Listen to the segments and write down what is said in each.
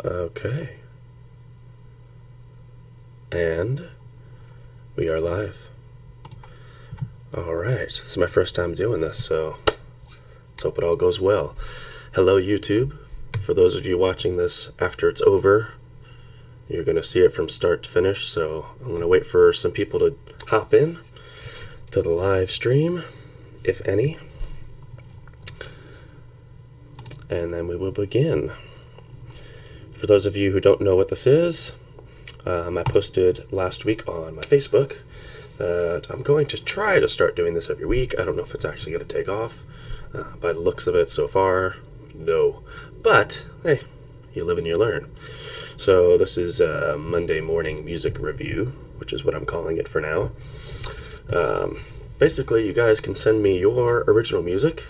Okay. And we are live. Alright, this is my first time doing this, so let's hope it all goes well. Hello, YouTube. For those of you watching this after it's over, you're going to see it from start to finish, so I'm going to wait for some people to hop in to the live stream, if any. And then we will begin. For those of you who don't know what this is, I posted last week on my Facebook that I'm going to try to start doing this every week. I don't know if it's actually going to take off. By the looks of it so far, no. But, hey, you live and you learn. So this is a Monday morning music review, which is what I'm calling it for now. Basically, you guys can send me your original music,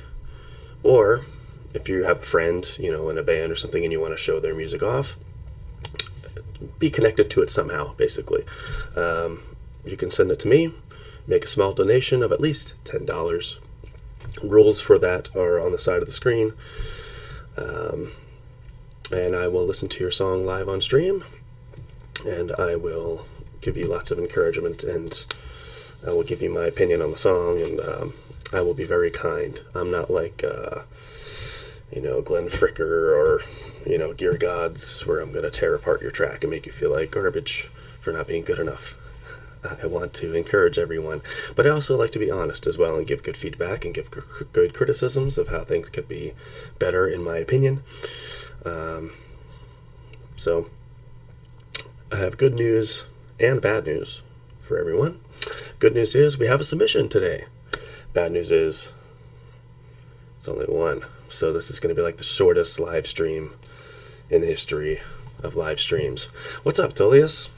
or if you have a friend, in a band or something and you want to show their music off, be connected to it somehow, basically. You can send it to me, make a small donation of at least $10. Rules for that are on the side of the screen. And I will listen to your song live on stream, and I will give you lots of encouragement, and I will give you my opinion on the song, and I will be very kind. I'm not like Glenn Fricker or, Gear Gods, where I'm going to tear apart your track and make you feel like garbage for not being good enough. I want to encourage everyone, but I also like to be honest as well and give good feedback and give good criticisms of how things could be better, in my opinion. So I have good news and bad news for everyone. Good news is we have a submission today. Bad news is it's only one. So this is going to be like the shortest live stream in the history of live streams. What's up, Tullius?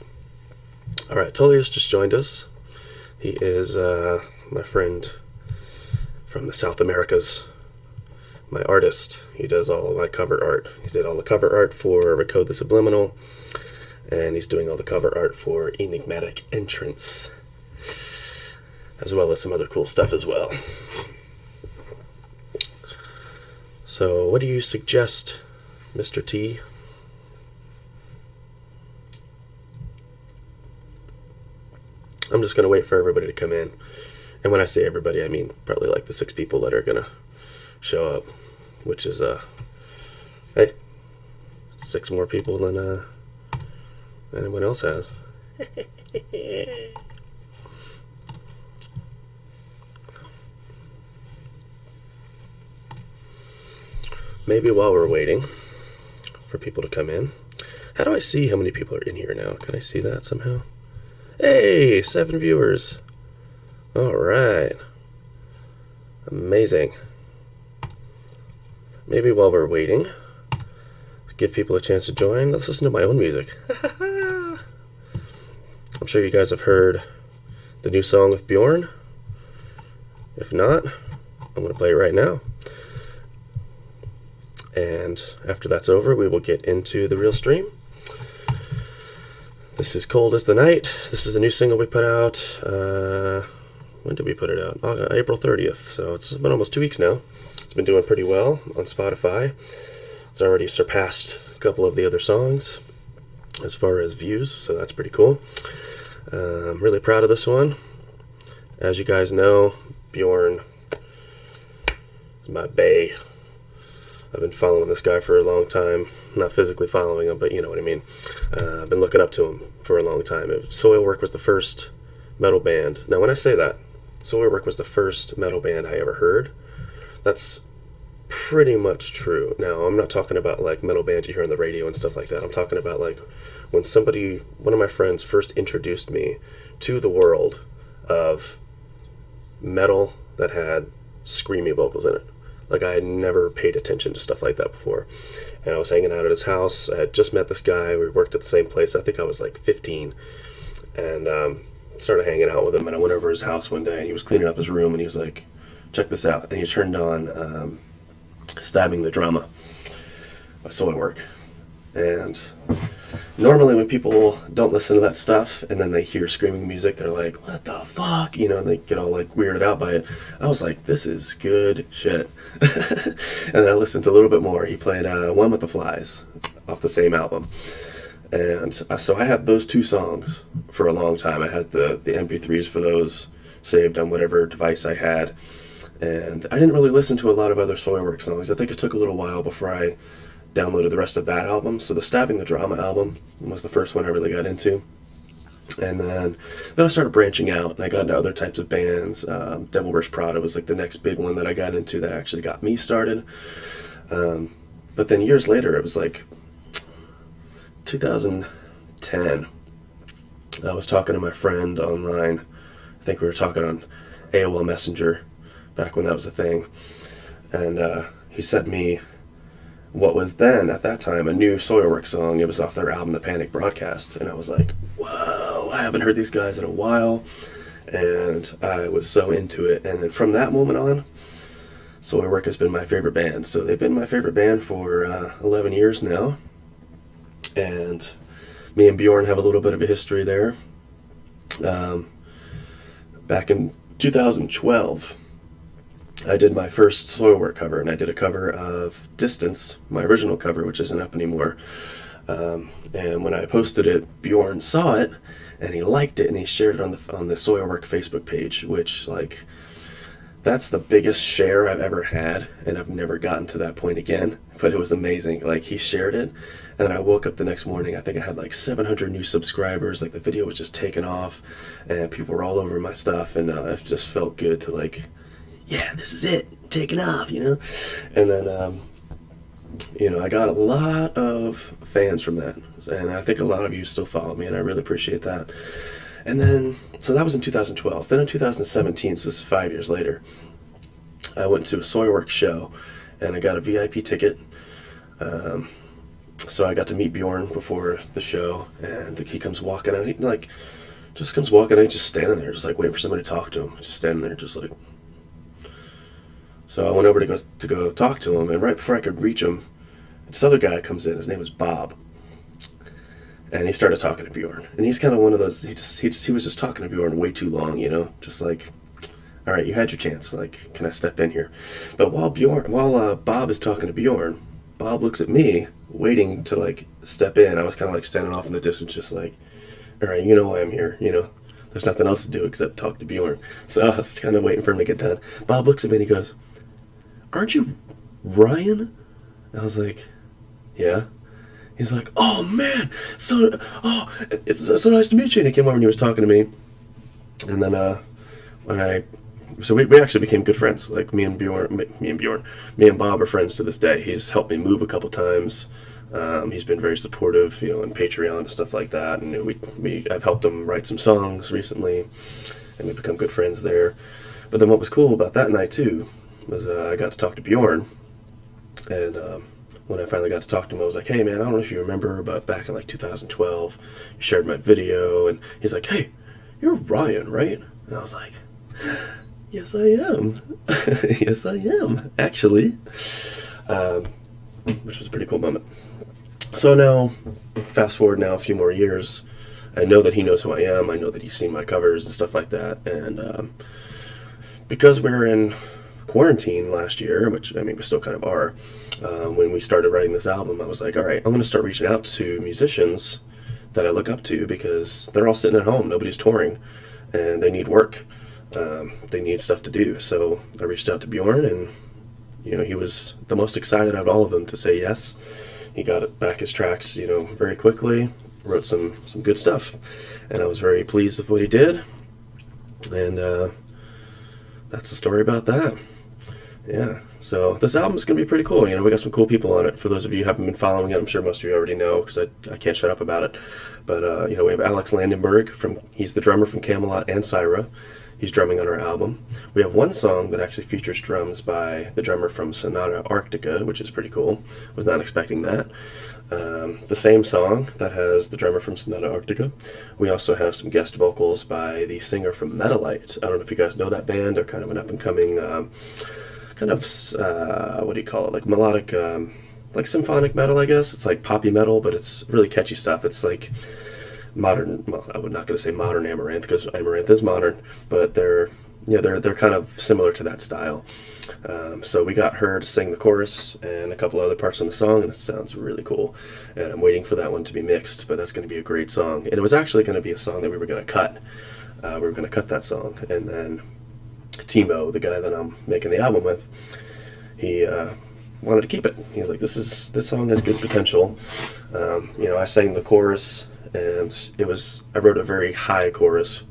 All right, Tullius just joined us. He is my friend from the South Americas, my artist. He does all of my cover art. He did all the cover art for Recode The Subliminal, and he's doing all the cover art for Enigmatic Entrance, as well as some other cool stuff as well. So, what do you suggest, Mr. T? I'm just going to wait for everybody to come in. And when I say everybody, I mean probably like the 6 people that are going to show up, which is, hey, 6 more people than anyone else has. Maybe while we're waiting for people to come in, how do I see how many people are in here now? Can I see that somehow? Hey, 7 viewers. All right. Amazing. Maybe while we're waiting, let's give people a chance to join. Let's listen to my own music. I'm sure you guys have heard the new song with Bjorn. If not, I'm going to play it right now. And after that's over, we will get into the real stream. This is Cold as the Night. This is the new single we put out. When did we put it out? April 30th. So it's been almost 2 weeks now. It's been doing pretty well on Spotify. It's already surpassed a couple of the other songs as far as views, so that's pretty cool. I'm really proud of this one. As you guys know, Bjorn is my bae. I've been following this guy for a long time. Not physically following him, but you know what I mean. I've been looking up to him for a long time. Soilwork was the first metal band. Now, when I say that, Soilwork was the first metal band I ever heard, that's pretty much true. Now, I'm not talking about like metal bands you hear on the radio and stuff like that. I'm talking about like when one of my friends first introduced me to the world of metal that had screamy vocals in it. Like, I had never paid attention to stuff like that before. And I was hanging out at his house. I had just met this guy. We worked at the same place. I think I was like 15. And started hanging out with him. And I went over to his house one day, and he was cleaning up his room, and he was like, check this out. And he turned on Stabbing the Drama by Soilwork. And normally when people don't listen to that stuff and then they hear screaming music, they're like, what the fuck? You know, and they get all like weirded out by it. I was like, this is good shit. And then I listened to a little bit more. He played One with the Flies. off the same album. And so I had those 2 songs for a long time. I had the MP3s for those saved on whatever device I had. And I didn't really listen to a lot of other Soilwork songs. I think it took a little while before I downloaded the rest of that album. So the Stabbing the Drama album was the first one I really got into. And then I started branching out, and I got into other types of bands. Devil Wears Prada was like the next big one that I got into that actually got me started. But then years later, it was like 2010. I was talking to my friend online. I think we were talking on AOL Messenger back when that was a thing. And he sent me what was then, at that time, a new Soilwork song. It was off their album, The Panic Broadcast. And I was like, whoa, I haven't heard these guys in a while. And I was so into it. And then from that moment on, Soilwork has been my favorite band. So they've been my favorite band for 11 years now. And me and Bjorn have a little bit of a history there. Back in 2012, I did my first Soilwork cover, and I did a cover of Distance, my original cover, which isn't up anymore. And when I posted it, Bjorn saw it, and he liked it, and he shared it on the Soilwork Facebook page, which, like, that's the biggest share I've ever had, and I've never gotten to that point again, but it was amazing. Like, he shared it, and then I woke up the next morning, I think I had like 700 new subscribers, like the video was just taking off, and people were all over my stuff, and it just felt good to like, yeah, this is it, taking off, you know? And then, you know, I got a lot of fans from that, and I think a lot of you still follow me, and I really appreciate that. And then, so that was in 2012. Then in 2017, so this is 5 years later, I went to a Soilwork show, and I got a VIP ticket. So I got to meet Bjorn before the show, and he comes walking out. He like just comes walking out, just standing there, just like waiting for somebody to talk to him. Just standing there, just like. So I went over to go talk to him, and right before I could reach him, this other guy comes in. His name was Bob. And he started talking to Bjorn, and he's kind of one of those. He was just talking to Bjorn way too long, you know. Just like, all right, you had your chance. Like, can I step in here? But while Bob is talking to Bjorn, Bob looks at me, waiting to like step in. I was kind of like standing off in the distance, just like, all right, you know why I'm here. You know, there's nothing else to do except talk to Bjorn. So I was kind of waiting for him to get done. Bob looks at me and he goes, "Aren't you Ryan?" And I was like, "Yeah." He's like, "Oh man, it's so nice to meet you." And he came over and he was talking to me. And then we actually became good friends. Like me and Bob are friends to this day. He's helped me move a couple times. He's been very supportive, you know, on Patreon and stuff like that. And I've helped him write some songs recently, and we've become good friends there. But then what was cool about that night too was I got to talk to Bjorn, and when I finally got to talk to him, I was like, "Hey man, I don't know if you remember, but back in like 2012, you shared my video." And he's like, "Hey, you're Ryan, right?" And I was like, "Yes, I am." Yes, I am, actually. Which was a pretty cool moment. So now, fast forward now a few more years, I know that he knows who I am. I know that he's seen my covers and stuff like that. And because we were in quarantine last year, which, I mean, we still kind of are, when we started writing this album, I was like, all right, I'm going to start reaching out to musicians that I look up to, because they're all sitting at home. Nobody's touring, and they need work. They need stuff to do. So I reached out to Bjorn, and you know, he was the most excited out of all of them to say yes. He got back his tracks, you know, very quickly, wrote some good stuff, and I was very pleased with what he did. And that's the story about that. Yeah, so this album is going to be pretty cool. You know, we got some cool people on it. For those of you who haven't been following it, I'm sure most of you already know, because I can't shut up about it. But, you know, we have Alex Landenberg, he's the drummer from Camelot and Sara. He's drumming on our album. We have one song that actually features drums by the drummer from Sonata Arctica, which is pretty cool. Was not expecting that. The same song that has the drummer from Sonata Arctica. We also have some guest vocals by the singer from Metalite. I don't know if you guys know that band. They're kind of an up-and-coming, what do you call it? Like melodic, like symphonic metal, I guess. It's like poppy metal, but it's really catchy stuff. It's like modern, well, I would not going to say modern Amaranth, because Amaranth is modern, but they're yeah, they're kind of similar to that style. So we got her to sing the chorus and a couple other parts on the song, and it sounds really cool. And I'm waiting for that one to be mixed, but that's going to be a great song. And it was actually going to be a song that we were going to cut. We were going to cut that song, and then Timo, the guy that I'm making the album with, he wanted to keep it. He was like, this song has good potential. I sang the chorus, and I wrote a very high chorus.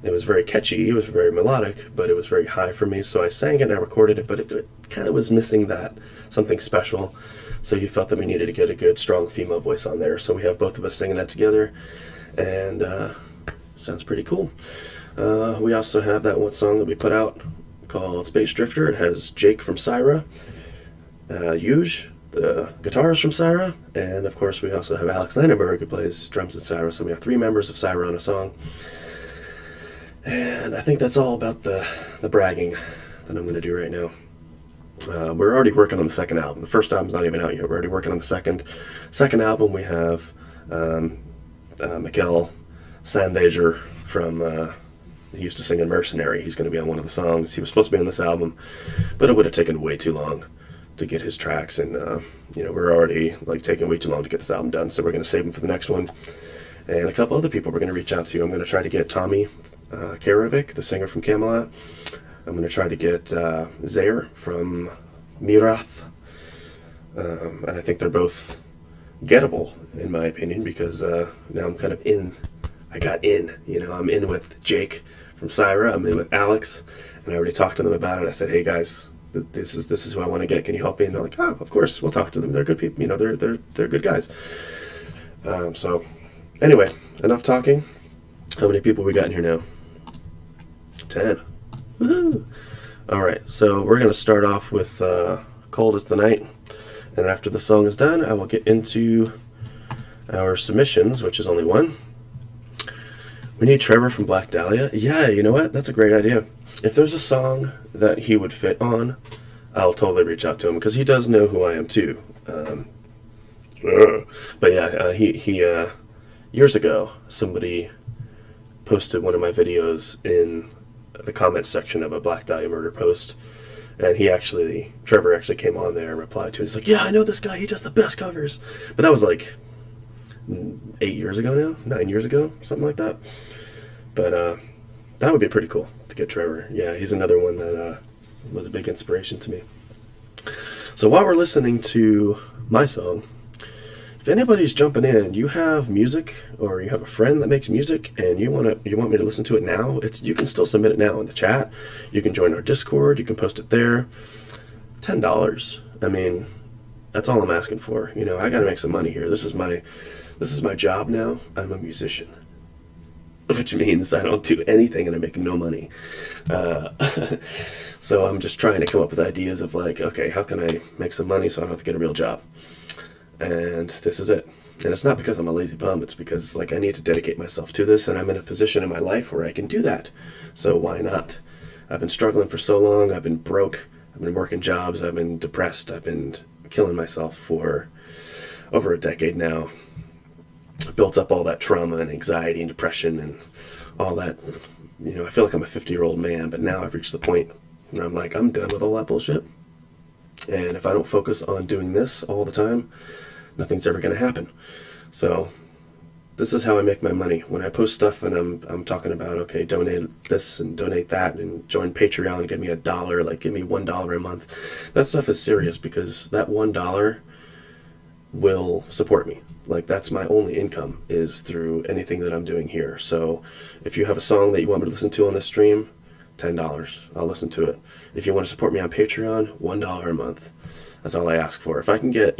It was very catchy, it was very melodic, but it was very high for me, so I sang it and I recorded it, but it kind of was missing that something special. So he felt that we needed to get a good, strong female voice on there. So we have both of us singing that together, and sounds pretty cool. We also have that one song that we put out called Space Drifter. It has Jake from Sara, Huge, the guitarist from Sara, and of course we also have Alex Landenberg, who plays drums in Sara. So we have 3 members of Sara on a song. And I think that's all about the bragging that I'm going to do right now. We're already working on the second album. The first album's not even out yet. We're already working on the second album. We have Mikkel Sandager from... he used to sing in Mercenary. He's going to be on one of the songs. He was supposed to be on this album, but it would have taken way too long to get his tracks. And, we're already taking way too long to get this album done. So we're going to save him for the next one. And a couple other people we're going to reach out to. I'm going to try to get Tommy Karovic, the singer from Camelot. I'm going to try to get Zaire from Mirath. And I think they're both gettable, in my opinion, because now I'm kind of in. I got in. I'm in with Jake from Sara. I'm in with Alex. And I already talked to them about it. I said, hey, guys, this is who I want to get. Can you help me? And they're like, oh, of course, we'll talk to them. They're good people. They're good guys. So... Anyway, enough talking. How many people we got in here now? 10. Woohoo! Alright, so we're going to start off with Cold as the Night. And after the song is done, I will get into our submissions, which is only one. We need Trevor from Black Dahlia. Yeah, you know what? That's a great idea. If there's a song that he would fit on, I'll totally reach out to him, because he does know who I am too. But yeah, he years ago, somebody posted one of my videos in the comments section of a Black Dahlia Murder post, and Trevor actually came on there and replied to it. He's like, yeah, I know this guy, he does the best covers. But that was 8 years ago now, 9 years ago, something like that. But that would be pretty cool to get Trevor. Yeah, he's another one that was a big inspiration to me. So while we're listening to my song, if anybody's jumping in, you have music, or you have a friend that makes music, and you want me to listen to it now, you can still submit it now in the chat. You can join our Discord. You can post it there. $10. I mean, that's all I'm asking for. I got to make some money here. This is my job now. I'm a musician, which means I don't do anything and I make no money. So I'm just trying to come up with ideas of okay, how can I make some money so I don't have to get a real job? And this is it. And it's not because I'm a lazy bum. It's because I need to dedicate myself to this, and I'm in a position in my life where I can do that. So why not? I've been struggling for so long. I've been broke. I've been working jobs. I've been depressed. I've been killing myself for over a decade now. Built up all that trauma and anxiety and depression and all that. I feel like I'm a 50-year-old man, but now I've reached the point where I'm I'm done with all that bullshit. And if I don't focus on doing this all the time, nothing's ever going to happen. So this is how I make my money. When I post stuff and I'm talking about, okay, donate this and donate that and join Patreon and give me $1, give me $1 a month. That stuff is serious, because that $1 will support me. That's my only income, is through anything that I'm doing here. So if you have a song that you want me to listen to on this stream, $10, I'll listen to it. If you want to support me on Patreon, $1 a month. That's all I ask for. If I can get,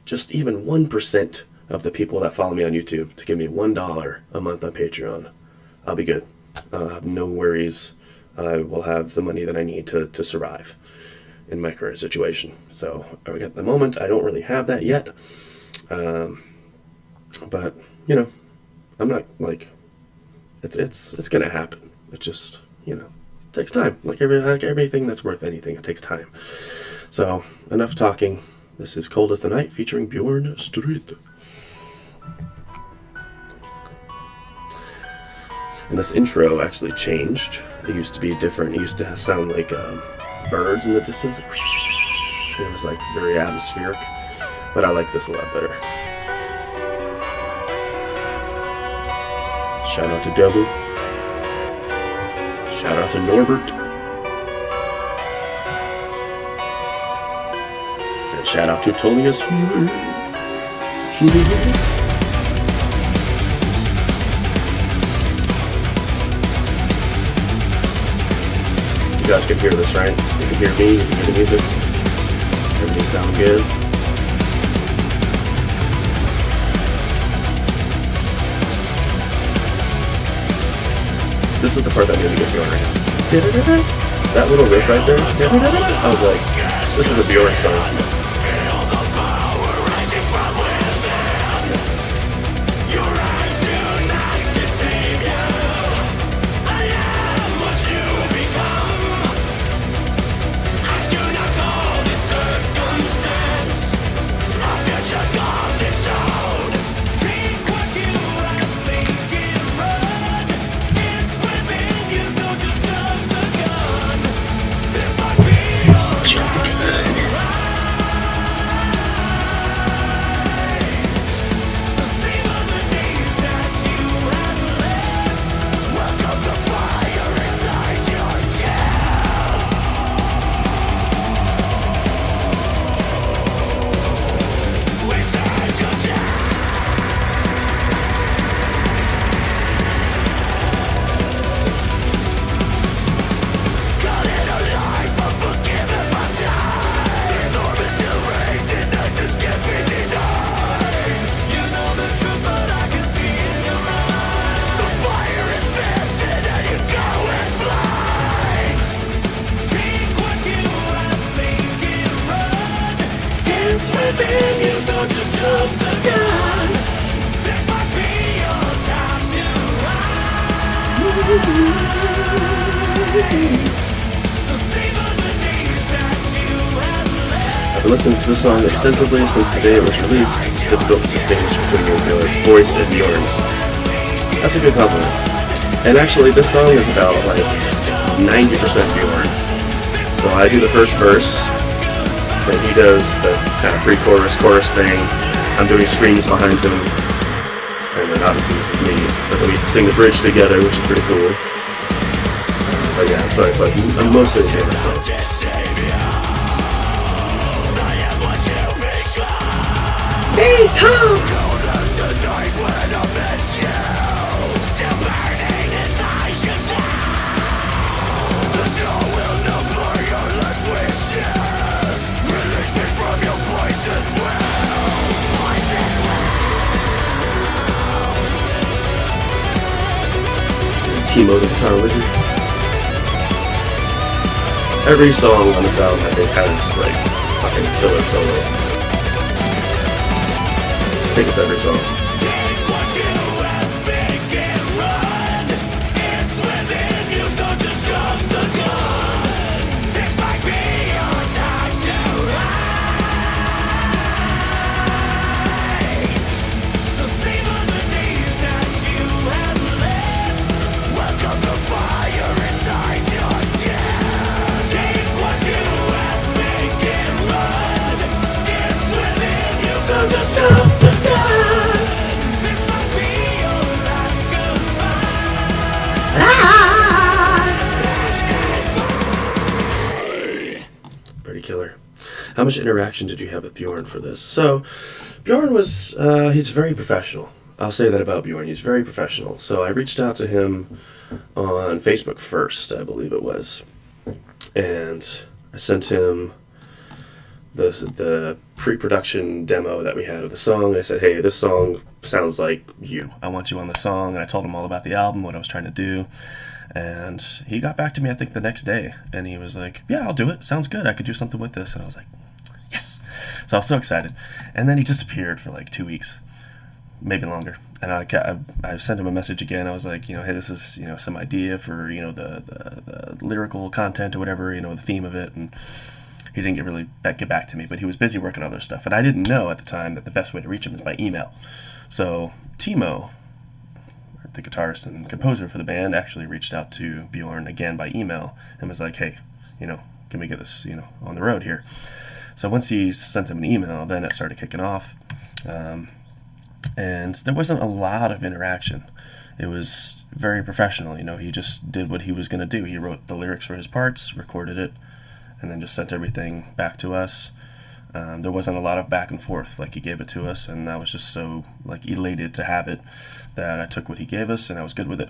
just even 1% of the people that follow me on YouTube to give me $1 a month on Patreon, I'll be good. I'll have no worries. I will have the money that I need to survive in my current situation. So at the moment, I don't really have that yet. But, I'm not it's going to happen. It just, takes time. Everything that's worth anything, it takes time. So, enough talking. This is Cold as the Night featuring Bjorn Street. And this intro actually changed. It used to be different. It used to sound like birds in the distance. It was like very atmospheric. But I like this a lot better. Shout out to Double. Shout out to Norbert. And shout out to Tullius. You guys can hear this, right? You can hear me, you can hear the music. Everything sounds good. This is the part that made me get Bjorn right now. That little riff right there, I was like, this is a Bjorn song. I've been listening to the song extensively since the day it was released. It's difficult to distinguish between your voice and yours. That's a good compliment. And actually, this song is about like 90% Bjorn. So I do the first verse, then he does the kind of pre-chorus, chorus thing. I'm doing screams behind him, and then obviously this is me. But then we sing the bridge together, which is pretty cool. But yeah, so it's like I'm mostly enjoying myself. Hey, come! Timo the Guitar Wizard. Every song on this album, I think, has like fucking killer solo. I think it's every song. Pretty killer. How much interaction did you have with Bjorn for this? So, Bjorn was, he's very professional. I'll say that about Bjorn. He's very professional. So I reached out to him on Facebook first, I believe it was. And I sent him the pre-production demo that we had of the song. I said, hey, this song sounds like you. I want you on the song. And I told him all about the album, what I was trying to do. And he got back to me, I think, the next day. And he was like, yeah, I'll do it. Sounds good. I could do something with this. And I was like, yes. So I was so excited. And then he disappeared for like 2 weeks, maybe longer. And I sent him a message again. I was like, hey, this is, some idea for, the lyrical content or whatever, the theme of it. And he didn't get back to me, but he was busy working on other stuff. And I didn't know at the time that the best way to reach him is by email. So Timo, the guitarist and composer for the band, actually reached out to Bjorn again by email and was like, hey, can we get this, on the road here? So once he sent him an email, then it started kicking off. And there wasn't a lot of interaction. It was very professional, he just did what he was going to do. He wrote the lyrics for his parts, recorded it, and then just sent everything back to us. There wasn't a lot of back and forth. Like, he gave it to us, and I was just so elated to have it that I took what he gave us and I was good with it.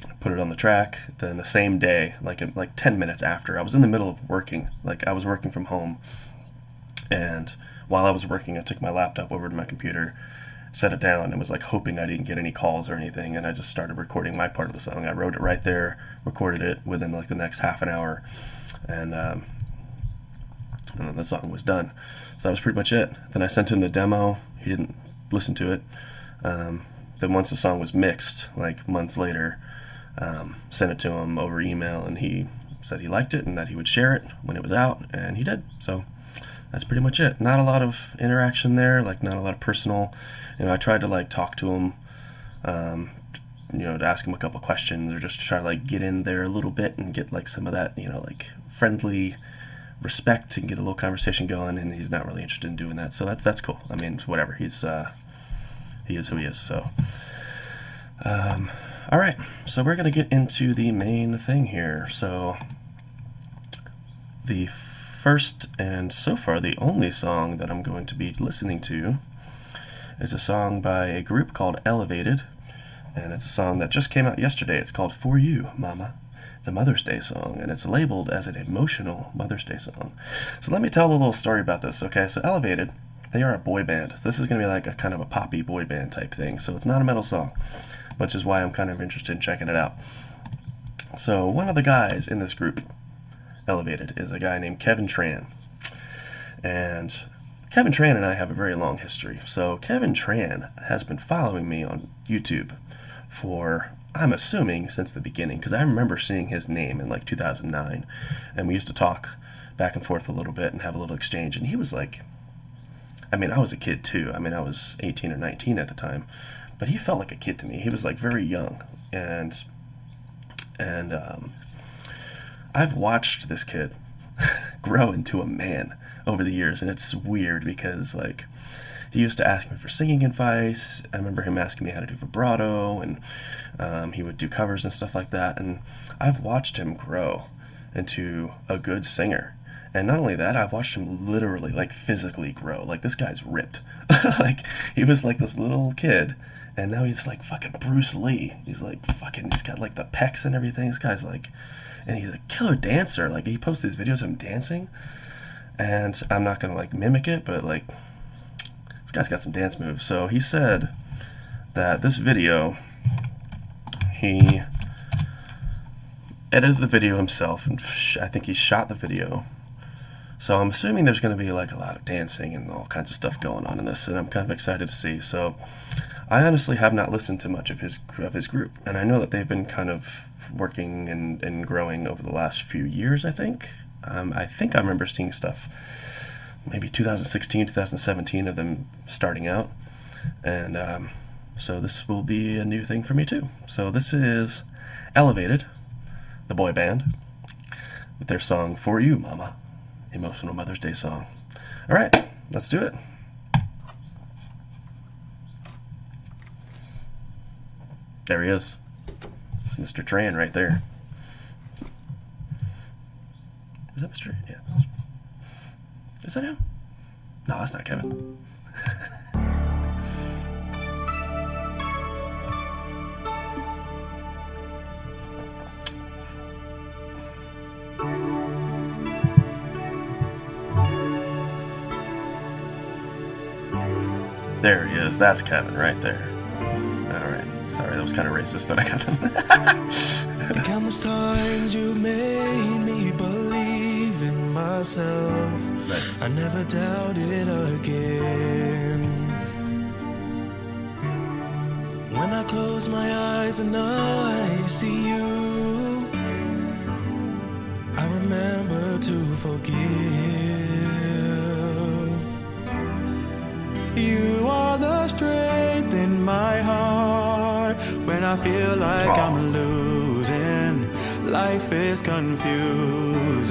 I put it on the track. Then the same day, like 10 minutes after, I was in the middle of working. I was working from home, and while I was working, I took my laptop over to my computer, set it down, and was hoping I didn't get any calls or anything, and I just started recording my part of the song. I wrote it right there, recorded it within the next half an hour, and then the song was done. So that was pretty much it. Then I sent him the demo. He didn't listen to it. Then once the song was mixed, months later, sent it to him over email, and he said he liked it and that he would share it when it was out, and he did. So that's pretty much it. Not a lot of interaction there, not a lot of personal. I tried to talk to him, to ask him a couple questions, or just to try to get in there a little bit and get some of that, friendly respect and get a little conversation going. And he's not really interested in doing that, so that's cool. I mean, whatever. He is who he is. So, all right. So we're gonna get into the main thing here. So the first and so far the only song that I'm going to be listening to is a song by a group called Elevated, and it's a song that just came out yesterday. It's called For You, Mama. It's a Mother's Day song, and it's labeled as an emotional Mother's Day song. So let me tell a little story about this, okay? So Elevated, they are a boy band. This is going to be a kind of a poppy boy band type thing, so it's not a metal song, which is why I'm kind of interested in checking it out. So one of the guys in this group, Elevated, is a guy named Kevin Tran. And Kevin Tran and I have a very long history. So Kevin Tran has been following me on YouTube for, I'm assuming, since the beginning, because I remember seeing his name in 2009, and we used to talk back and forth a little bit and have a little exchange. And he was I was a kid too. I was 18 or 19 at the time, but he felt like a kid to me. He was very young, and I've watched this kid grow into a man over the years, and it's weird because he used to ask me for singing advice. I remember him asking me how to do vibrato, and he would do covers and stuff like that, and I've watched him grow into a good singer. And not only that, I've watched him literally physically grow. This guy's ripped. He was this little kid, and now he's fucking Bruce Lee. He's he's got the pecs and everything. This guy's and he's a killer dancer. He posts these videos of him dancing, and I'm not gonna mimic it, but this guy's got some dance moves. So he said that this video, he edited the video himself, and I think he shot the video. So I'm assuming there's going to be a lot of dancing and all kinds of stuff going on in this, and I'm kind of excited to see. So I honestly have not listened to much of his group, and I know that they've been kind of working and growing over the last few years, I think. I remember seeing stuff maybe 2016, 2017 of them starting out, and so this will be a new thing for me too. So this is Elevated, the boy band, with their song For You, Mama. Emotional Mother's Day song. All right, let's do it. There he is. Mr. Tran right there. Is that Mr. Yeah. Is that him? No, that's not Kevin. There he is. That's Kevin right there. All right. Sorry, that was kind of racist that I got them. Countless times you made me believe in myself. Nice. I never doubted again. When I close my eyes and I see you, I remember to forgive. You are the strength in my heart when I feel like I'm losing. Life is confusing.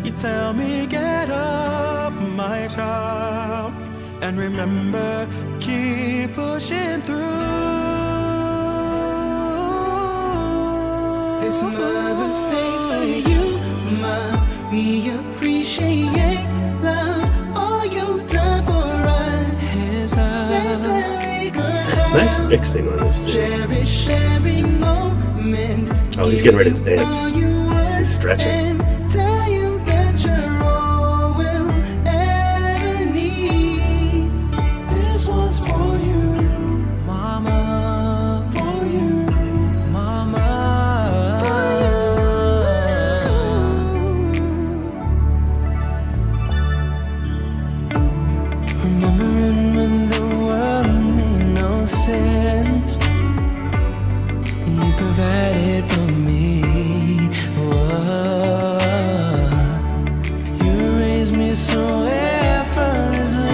You tell me get up, my child, and remember, keep pushing through. It's Mother's Day for you, Ma. We appreciate love, all you've done for us. Is that we could have. Nice mixing on this, too. Cherish every moment. Oh, he's getting ready to dance. He's stretching. Tell you that you're all we'll ever need. This one's for you, Mama. For you, Mama. Remembering when the world made no sense, you provided for me. Whoa. You raised me so effortlessly,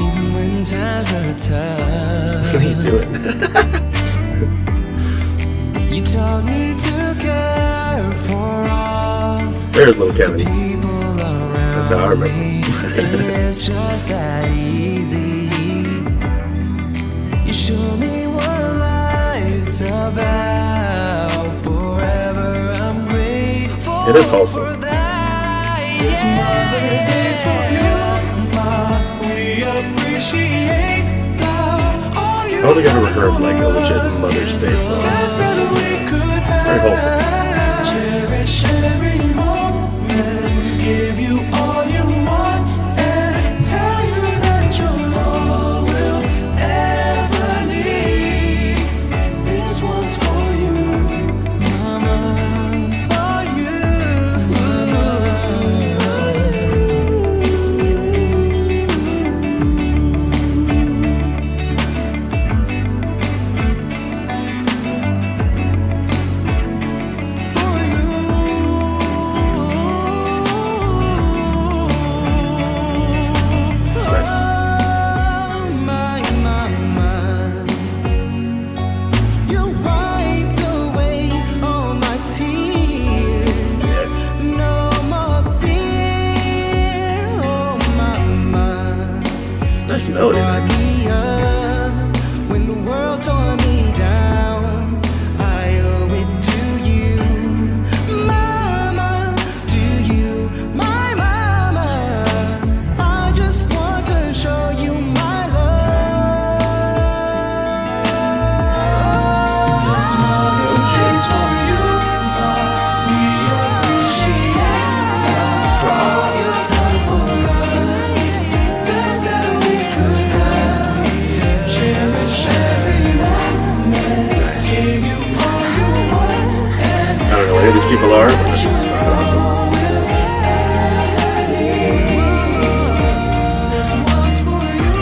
even when times were tough. What are you doing? You taught me to care for all There's little Kevin. people around. That's how I remember. It's just that easy. You show me what life's about. Forever I'm grateful. It is wholesome. for that. It's Mother's Day for you, Ma. We appreciate love. All you I don't think I've ever heard like a legit Mother's Day song. This is very wholesome. Cherish every moment. Give you all you want and tell you that you're all we'll ever need. This one's for you, Mama. For you, Nice. my mama. You wiped away all my tears. No more fear, oh mama. Nice melody. Brought me up when the world tore me down. I owe it to you, Mama, to you, my mama. I just want to show you my love. This Mother's Day's for you, Ma. We appreciate all you've done for us. Best that we could ask. Cherish every moment. Give you all you want and I don't know what any of these people are, but this is fucking awesome. this one's for you,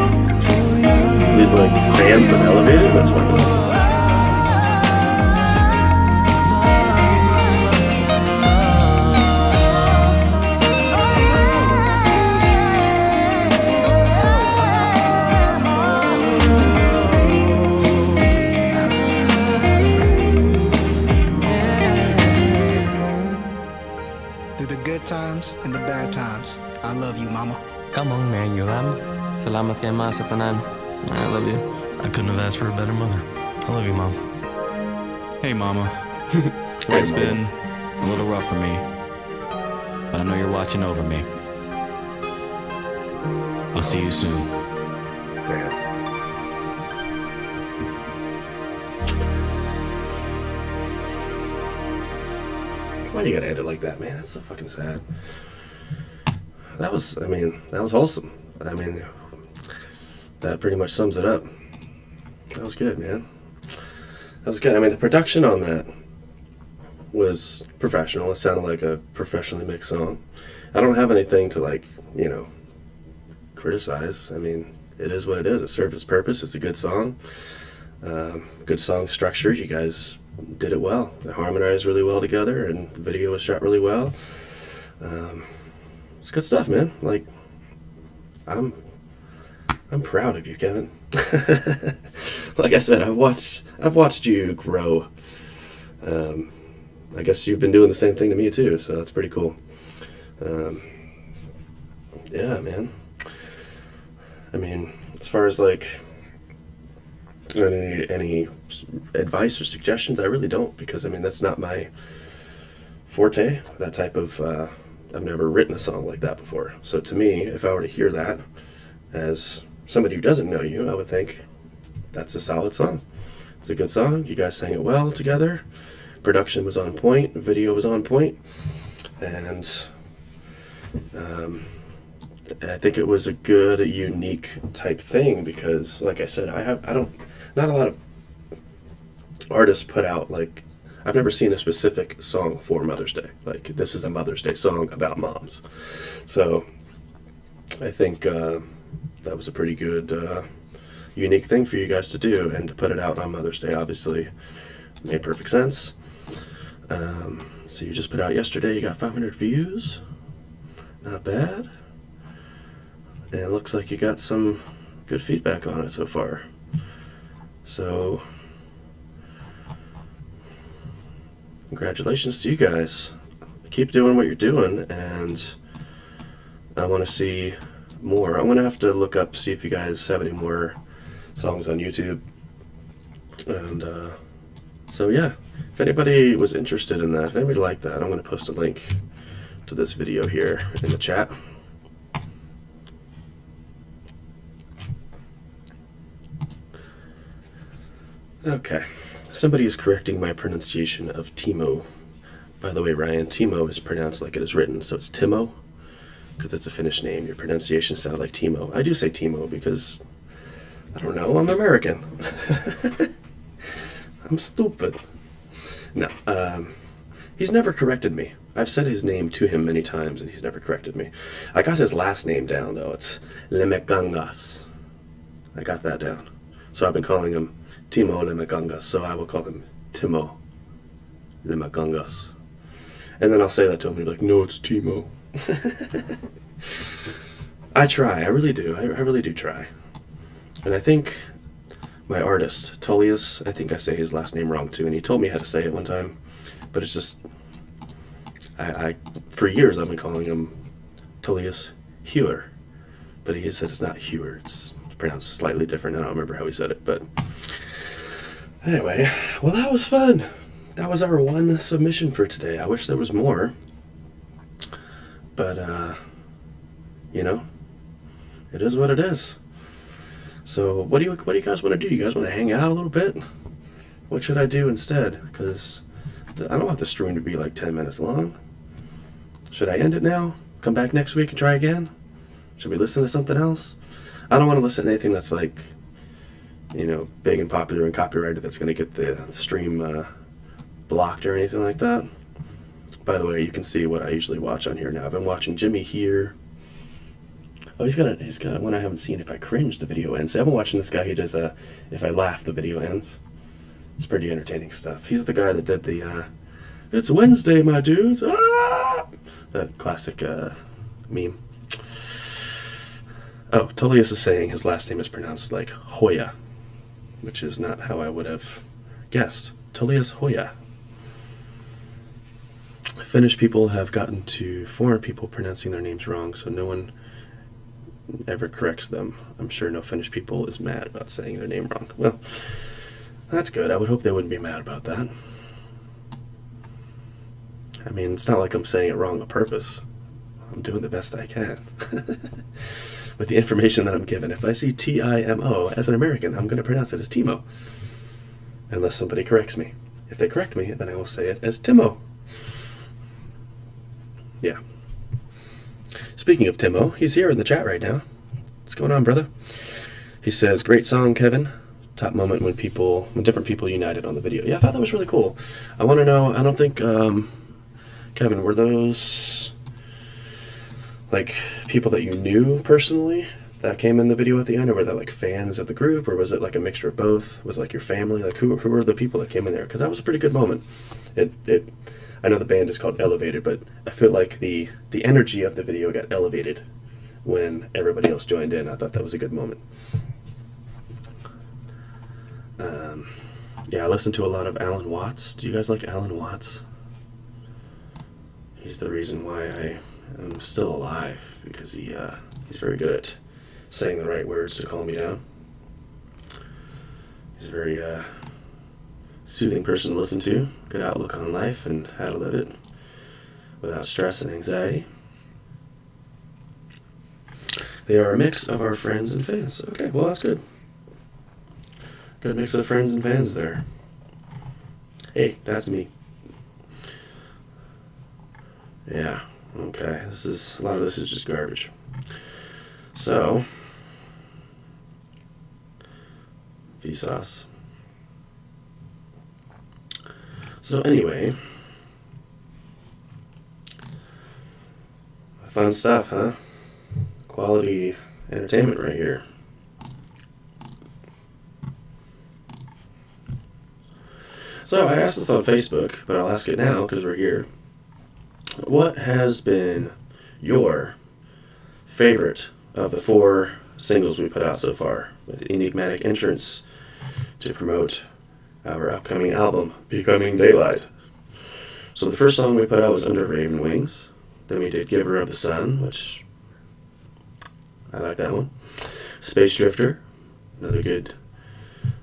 for you. These like fans of Elevated, that's fucking awesome. Through the good times and the bad times, I love you, Mama. Cảm ơn mẹ nhiều lắm. Salamat kay ma sa tanan. I love you. I couldn't have asked for a better mother. I love you, Mom. Hey, Mama. Hey, It's Mama. been a little rough for me, but I know you're watching over me. I'll see you soon. Damn. Why you gotta end it like that, man? That's so fucking sad. That was wholesome. I mean, that pretty much sums it up. That was good, man. That was good. I mean, the production on that was professional. It sounded like a professionally mixed song. I don't have anything to, like, you know, criticize. I mean, it is what it is. It served its purpose. It's a good song. Good song structure. You guys did it well. They harmonized really well together, and the video was shot really well. It's good stuff, man. Like, I'm proud of you, Kevin. Like I said, I've watched you grow. I guess you've been doing the same thing to me too, so that's pretty cool. Yeah, man. I mean, as far as like any advice or suggestions, I really don't, because I mean that's not my forte. That type of I've never written a song like that before. So to me, if I were to hear that as somebody who doesn't know you, I would think that's a solid song. It's a good song. You guys sang it well together. Production was on point. Video was on point. And I think it was a good, unique type thing because, like I said, not a lot of artists put out, like, I've never seen a specific song for Mother's Day. Like, this is a Mother's Day song about moms. So I think that was a pretty good, unique thing for you guys to do, and to put it out on Mother's Day obviously made perfect sense. So you just put out yesterday, you got 500 views. Not bad. And it looks like you got some good feedback on it so far. So congratulations to you guys. Keep doing what you're doing, and I want to see more. I'm going to have to look up, see if you guys have any more songs on YouTube. And so yeah, if anybody was interested in that, if anybody liked that, I'm going to post a link to this video here in the chat. Okay, somebody is correcting my pronunciation of Timo. By the way, Ryan, Timo is pronounced like it is written, so it's Timo, because it's a Finnish name. Your pronunciation sounds like Timo. I do say Timo because, I don't know, I'm American. I'm stupid. No, he's never corrected me. I've said his name to him many times, and he's never corrected me. I got his last name down, though. It's Lemekangas. I got that down. So I've been calling him Timo Lemekangas, so I will call him Timo Lemekangas. And then I'll say that to him, and he'll be like, no, it's Timo. I try, I really do. I really do try. And I think my artist, Tullius, I think I say his last name wrong too, and he told me how to say it one time, but it's just, I for years I've been calling him Tullius Hewer, but he said it's not Hewer, it's pronounced slightly different. I don't remember how he said it, but anyway, well, that was fun. That was our one submission for today. I wish there was more, but you know, it is what it is. So what do you guys want to do? You guys want to hang out a little bit? What should I do instead? Because I don't want the stream to be like 10 minutes long. Should I end it now? Come back next week and try again? Should we listen to something else? I don't want to listen to anything that's like, you know, big and popular and copyrighted that's going to get the stream blocked or anything like that. By the way, you can see what I usually watch on here now. I've been watching Jimmy here. Oh, he's got one I haven't seen. If I cringe, the video ends. I've been watching this guy. He does if I laugh, the video ends. It's pretty entertaining stuff. He's the guy that did the it's Wednesday, my dudes. Ah! That classic meme. Oh, Tullius is saying his last name is pronounced like Hoya, which is not how I would have guessed. Tullius Hoya. Finnish people have gotten to foreign people pronouncing their names wrong, so no one ever corrects them. I'm sure no Finnish people is mad about saying their name wrong. Well, that's good. I would hope they wouldn't be mad about that. I mean, it's not like I'm saying it wrong on purpose. I'm doing the best I can. With the information that I'm given. If I see T-I-M-O as an American, I'm going to pronounce it as Timo. Unless somebody corrects me. If they correct me, then I will say it as Timo. Yeah. Speaking of Timo, he's here in the chat right now. What's going on, brother? He says, great song, Kevin. Top moment when different people united on the video. Yeah, I thought that was really cool. I want to know, I don't think, Kevin, were those like people that you knew personally that came in the video at the end, or were they like fans of the group, or was it like a mixture of both? Was it like your family? Like who were the people that came in there? Because that was a pretty good moment. I know the band is called Elevated, but I feel like the energy of the video got elevated when everybody else joined in. I thought that was a good moment. Yeah, I listen to a lot of Alan Watts. Do you guys like Alan Watts? He's the reason why I am still alive, because he's very good at saying the right words to calm me down. He's a very soothing person to listen to, good outlook on life and how to live it without stress and anxiety. They are a mix of our friends and fans. Okay, well, that's good. Good mix of friends and fans there. Hey, that's me. Yeah, okay. A lot of this is just garbage. So, Vsauce. So anyway, fun stuff, huh? Quality entertainment right here. So I asked this on Facebook, but I'll ask it now because we're here. What has been your favorite of the 4 singles we put out so far with Enigmatic Entrance to promote our upcoming album, Becoming Daylight? So the first song we put out was Under Raven Wings. Then we did Giver of the Sun, which I like that one. Space Drifter, another good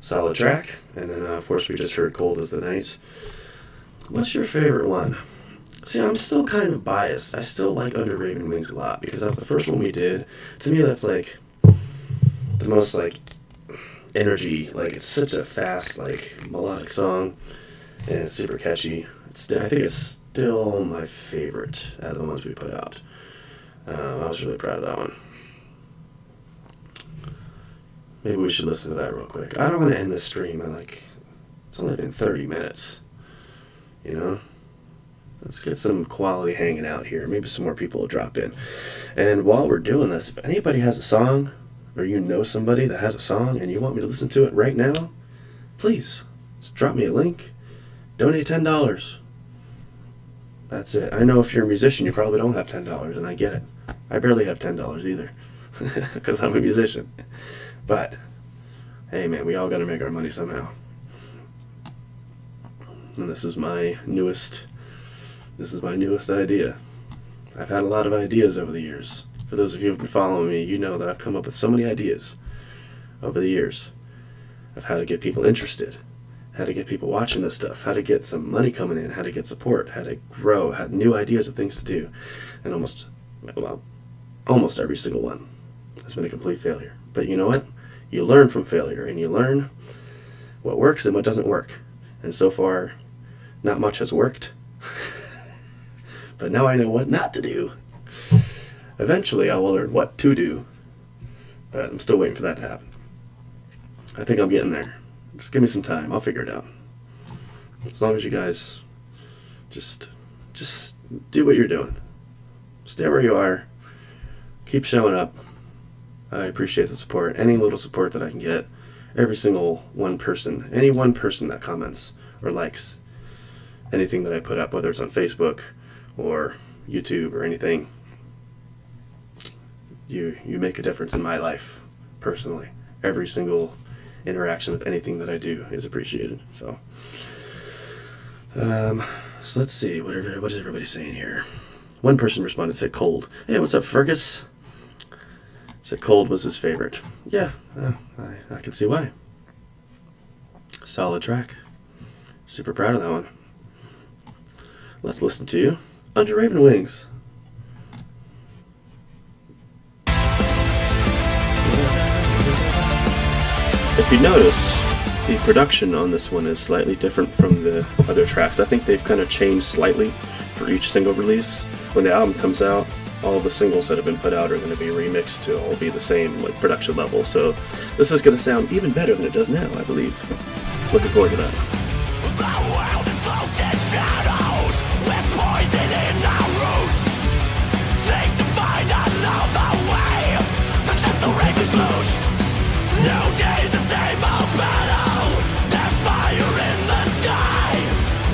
solid track. And then, of course, we just heard Cold as the Night. What's your favorite one? See, I'm still kind of biased. I still like Under Raven Wings a lot, because that was the first one we did. To me, that's, like, the most, like, energy. Like, it's such a fast, like, melodic song, and it's super catchy. I think it's still my favorite out of the ones we put out. I was really proud of that one. Maybe we should listen to that real quick. I don't want to end this stream. It's only been 30 minutes. You know? Let's get some quality hanging out here. Maybe some more people will drop in. And while we're doing this, if anybody has a song, or you know somebody that has a song and you want me to listen to it right now, please, just drop me a link. Donate $10. That's it. I know if you're a musician, you probably don't have $10, and I get it. I barely have $10 either, because I'm a musician. But, hey man, we all gotta make our money somehow. And this is my newest idea. I've had a lot of ideas over the years. For those of you who've been following me, you know that I've come up with so many ideas over the years of how to get people interested, how to get people watching this stuff, how to get some money coming in, how to get support, how to grow, how new ideas of things to do. And almost every single one has been a complete failure. But you know what? You learn from failure, and you learn what works and what doesn't work. And so far, not much has worked. But now I know what not to do. Eventually, I will learn what to do. But I'm still waiting for that to happen. I think I'm getting there. Just give me some time. I'll figure it out. As long as you guys just do what you're doing. Stay where you are. Keep showing up. I appreciate the support. Any little support that I can get. Every single one person. Any one person that comments or likes anything that I put up, whether it's on Facebook or YouTube or anything. You make a difference in my life, personally. Every single interaction with anything that I do is appreciated. So let's see. What is everybody saying here? One person responded, said Cold. Hey, what's up, Fergus? Said Cold was his favorite. Yeah, I can see why. Solid track. Super proud of that one. Let's listen to Under Raven Wings. If you notice, the production on this one is slightly different from the other tracks. I think they've kind of changed slightly for each single release. When the album comes out, all of the singles that have been put out are going to be remixed to all be the same production level. So this is going to sound even better than it does now, I believe. Looking forward to that. The world is cloaked in shadows, with poison in our roots. Seek to find another way to set the ravens loose. New day, the same old battle. There's fire in the sky.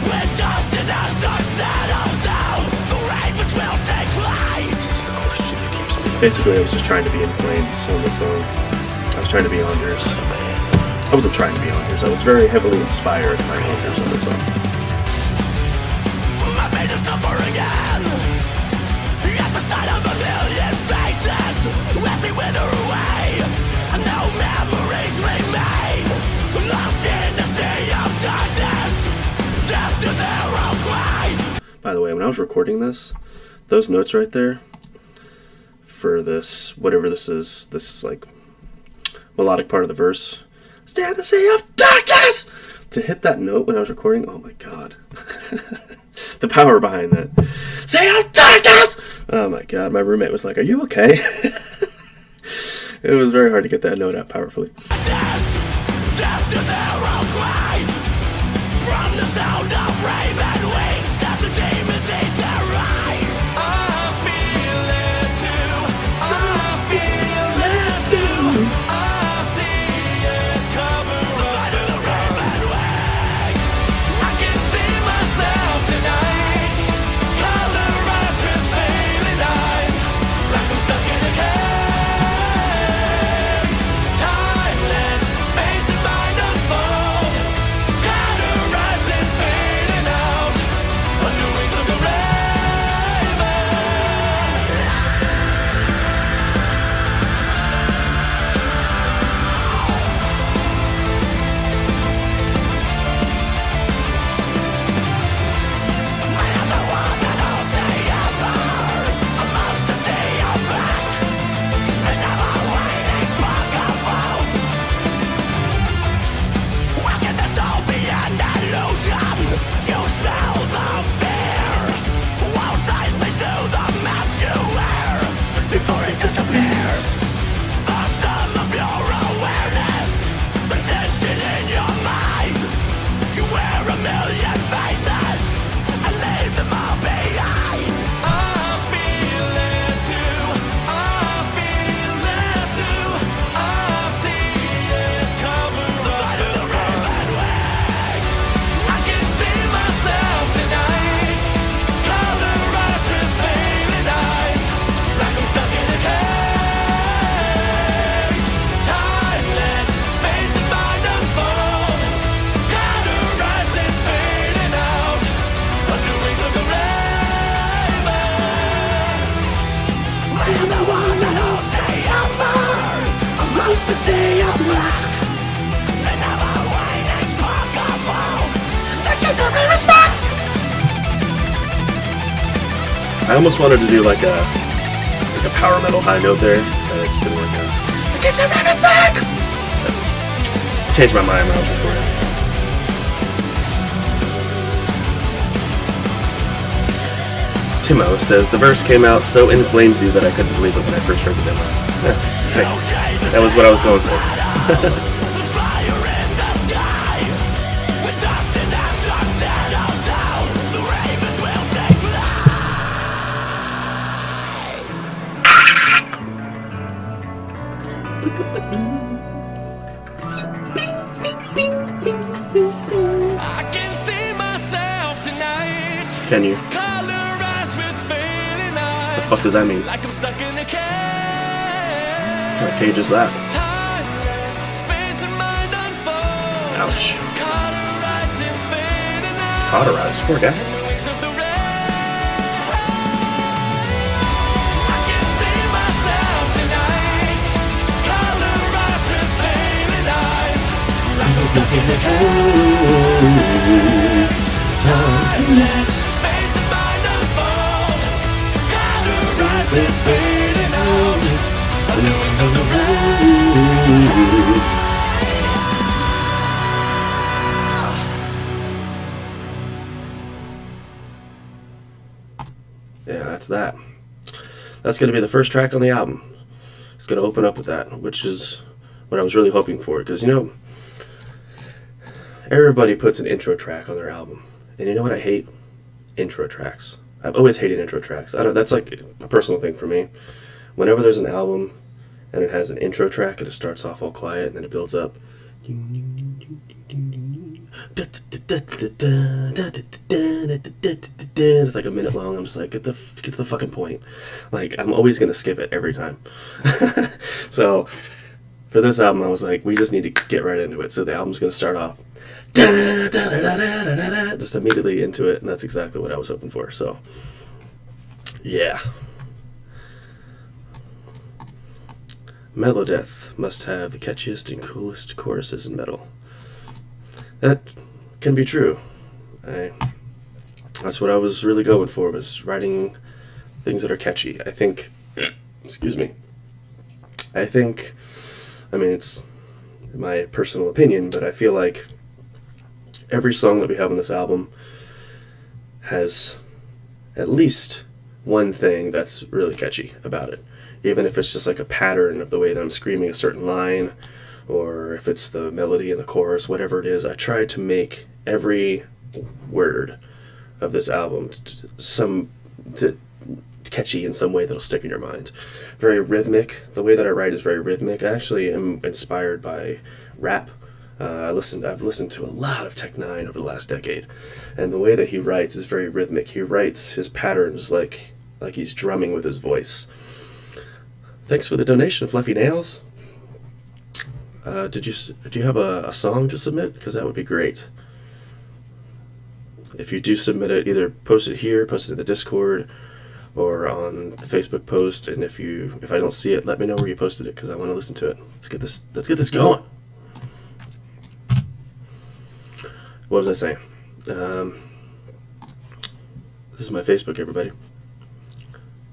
When dust and ash are settled down, the ravens will take flight. Basically, I was just trying to be in flames on this song. I was trying to be Anders. I wasn't trying to be on here, so I was very heavily inspired by Hookers on this song. My pain is suffer again. At the sight of a million faces, as they wither away, no memories remain. Lost in the sea of darkness, deaf to their own cries. By the way, when I was recording this, those notes right there for this, whatever this is, this like melodic part of the verse, stand in the sea of darkness, to hit that note when I was recording, oh my god. The power behind that. Sea of darkness! Oh my god, my roommate was like, are you okay? It was very hard to get that note out powerfully. Deaf to their own cries. From the sound of raven wings, as the demons eat their eyes. I feel it too. I feel it too. I see it cover up the raven wings. I can see myself tonight, colorized with failing eyes, like I'm stuck in a cage. Timeless, space and mind unfold, categorized and fading out, under wings of the raven. I am the one that holds the ember, amongst the sea of black, and never waiting sparkle. How can the soul be an illusion? You smell the fear. Hold tightly to the mask you wear before it disappears. The sum of your awareness, the tension in your mind. You wear a million faces and leave them all behind. I feel it too. I feel it too. I see it cover up the raven wings. I can see myself tonight, colorized with failing eyes, like I'm stuck in a cage. Timeless, space and mind unfold, categorized and fading out, under wings of the raven. I am the one that holds the ember, amongst the sea of black, and never waiting sparkle. That gives the raven back. I almost wanted to do like a power metal high note there, but it just didn't work out. It keeps the rabbits back! Changed my mind when I was recording. Timo says, the verse came out so in flamesy that I couldn't believe it when I first heard the demo. Yeah, thanks. That was what I was going for. The fire in the sky, with dust and ash are settled down, the ravens will take flight. I can see myself tonight, Can you? colorized with failing eyes, The fuck does that mean? like I'm stuck in a cage. What kind of cage is that? Timeless, space and mind unfold, Ouch. colorized and fading out. Cauterized, poor guy. Wings of the raven. I can see myself tonight, colorized with failing eyes, like I'm stuck in a cage. Timeless, space and mind unfold, categorized and fading out, under wings of the raven. Yeah, that's that. That's going to be the first track on the album. It's going to open up with that, which is what I was really hoping for. Because, you know, everybody puts an intro track on their album. And you know what I hate? Intro tracks. I've always hated intro tracks. I don't. That's like a personal thing for me. Whenever there's an album and it has an intro track and it starts off all quiet and then it builds up. It's like a minute long. I'm just like, get to the fucking point. Like, I'm always gonna skip it every time. So for this album, I was like, we just need to get right into it. So the album's going to start off just immediately into it, and that's exactly what I was hoping for. So, yeah. Melodeath must have the catchiest and coolest choruses in metal. That can be true. That's what I was really going for, was writing things that are catchy. I think, excuse me, I mean, it's my personal opinion, but I feel like every song that we have on this album has at least one thing that's really catchy about it. Even if it's just like a pattern of the way that I'm screaming a certain line, or if it's the melody and the chorus, whatever it is, I try to make every word of this album catchy in some way that'll stick in your mind. Very rhythmic. The way that I write is very rhythmic. I actually am inspired by rap. I've listened to a lot of Tech Nine over the last decade, and the way that he writes is very rhythmic. He writes his patterns like he's drumming with his voice. Thanks for the donation, Fluffy Nails. Do you have a song to submit? Because that would be great. If you do submit it, either post it here, post it in the Discord, or on the Facebook post. And if I don't see it, let me know where you posted it, because I want to listen to it. Let's get this going. What was I saying? This is my Facebook, everybody.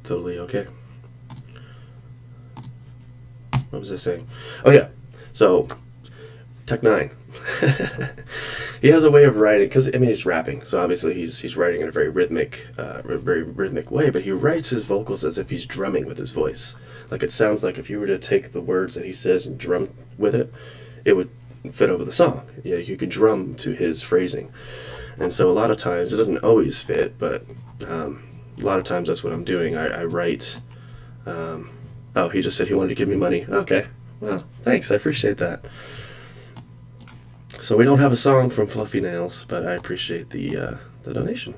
Totally okay. What was I saying? Oh yeah. So, Tech Nine. He has a way of writing, because I mean he's rapping, so obviously he's writing in a very rhythmic way. But he writes his vocals as if he's drumming with his voice. Like, it sounds like if you were to take the words that he says and drum with it, it would fit over the song. Yeah, you could drum to his phrasing, and so a lot of times it doesn't always fit, but a lot of times that's what I'm doing. I write. Oh, he just said he wanted to give me money. Okay, well, thanks. I appreciate that. So we don't have a song from Fluffy Nails, but I appreciate the donation.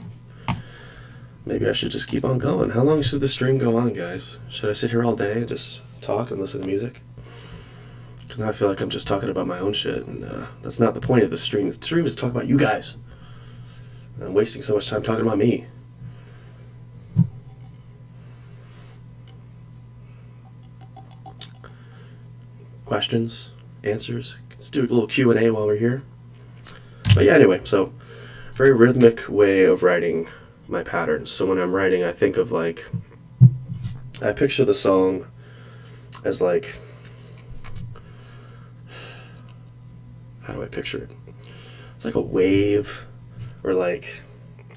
Maybe I should just keep on going. How long should the stream go on, guys? Should I sit here all day and just talk and listen to music? Because now I feel like I'm just talking about my own shit, and that's not the point of the stream. The stream is to talk about you guys. And I'm wasting so much time talking about me. Questions? Answers? Let's do a little Q&A while we're here. But yeah, anyway, so very rhythmic way of writing my patterns. So when I'm writing, I think of I picture the song as like, how do I picture it? It's like a wave, or like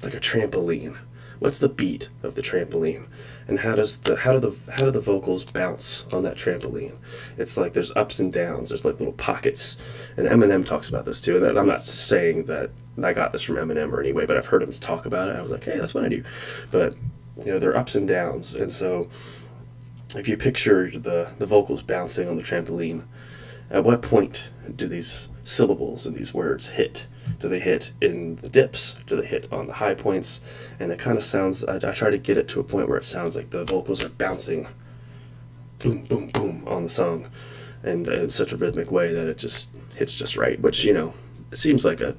a trampoline. What's the beat of the trampoline? And how do the vocals bounce on that trampoline? It's like there's ups and downs. There's like little pockets. And Eminem talks about this too. And I'm not saying that I got this from Eminem or anyway, but I've heard him talk about it. I was like, hey, that's what I do. But there are ups and downs. And so if you picture the vocals bouncing on the trampoline, at what point do these syllables and these words hit? Do they hit in the dips? Do they hit on the high points? And it kind of sounds, I try to get it to a point where it sounds like the vocals are bouncing boom, boom, boom on the song, and in such a rhythmic way that it just hits just right, which, it seems like a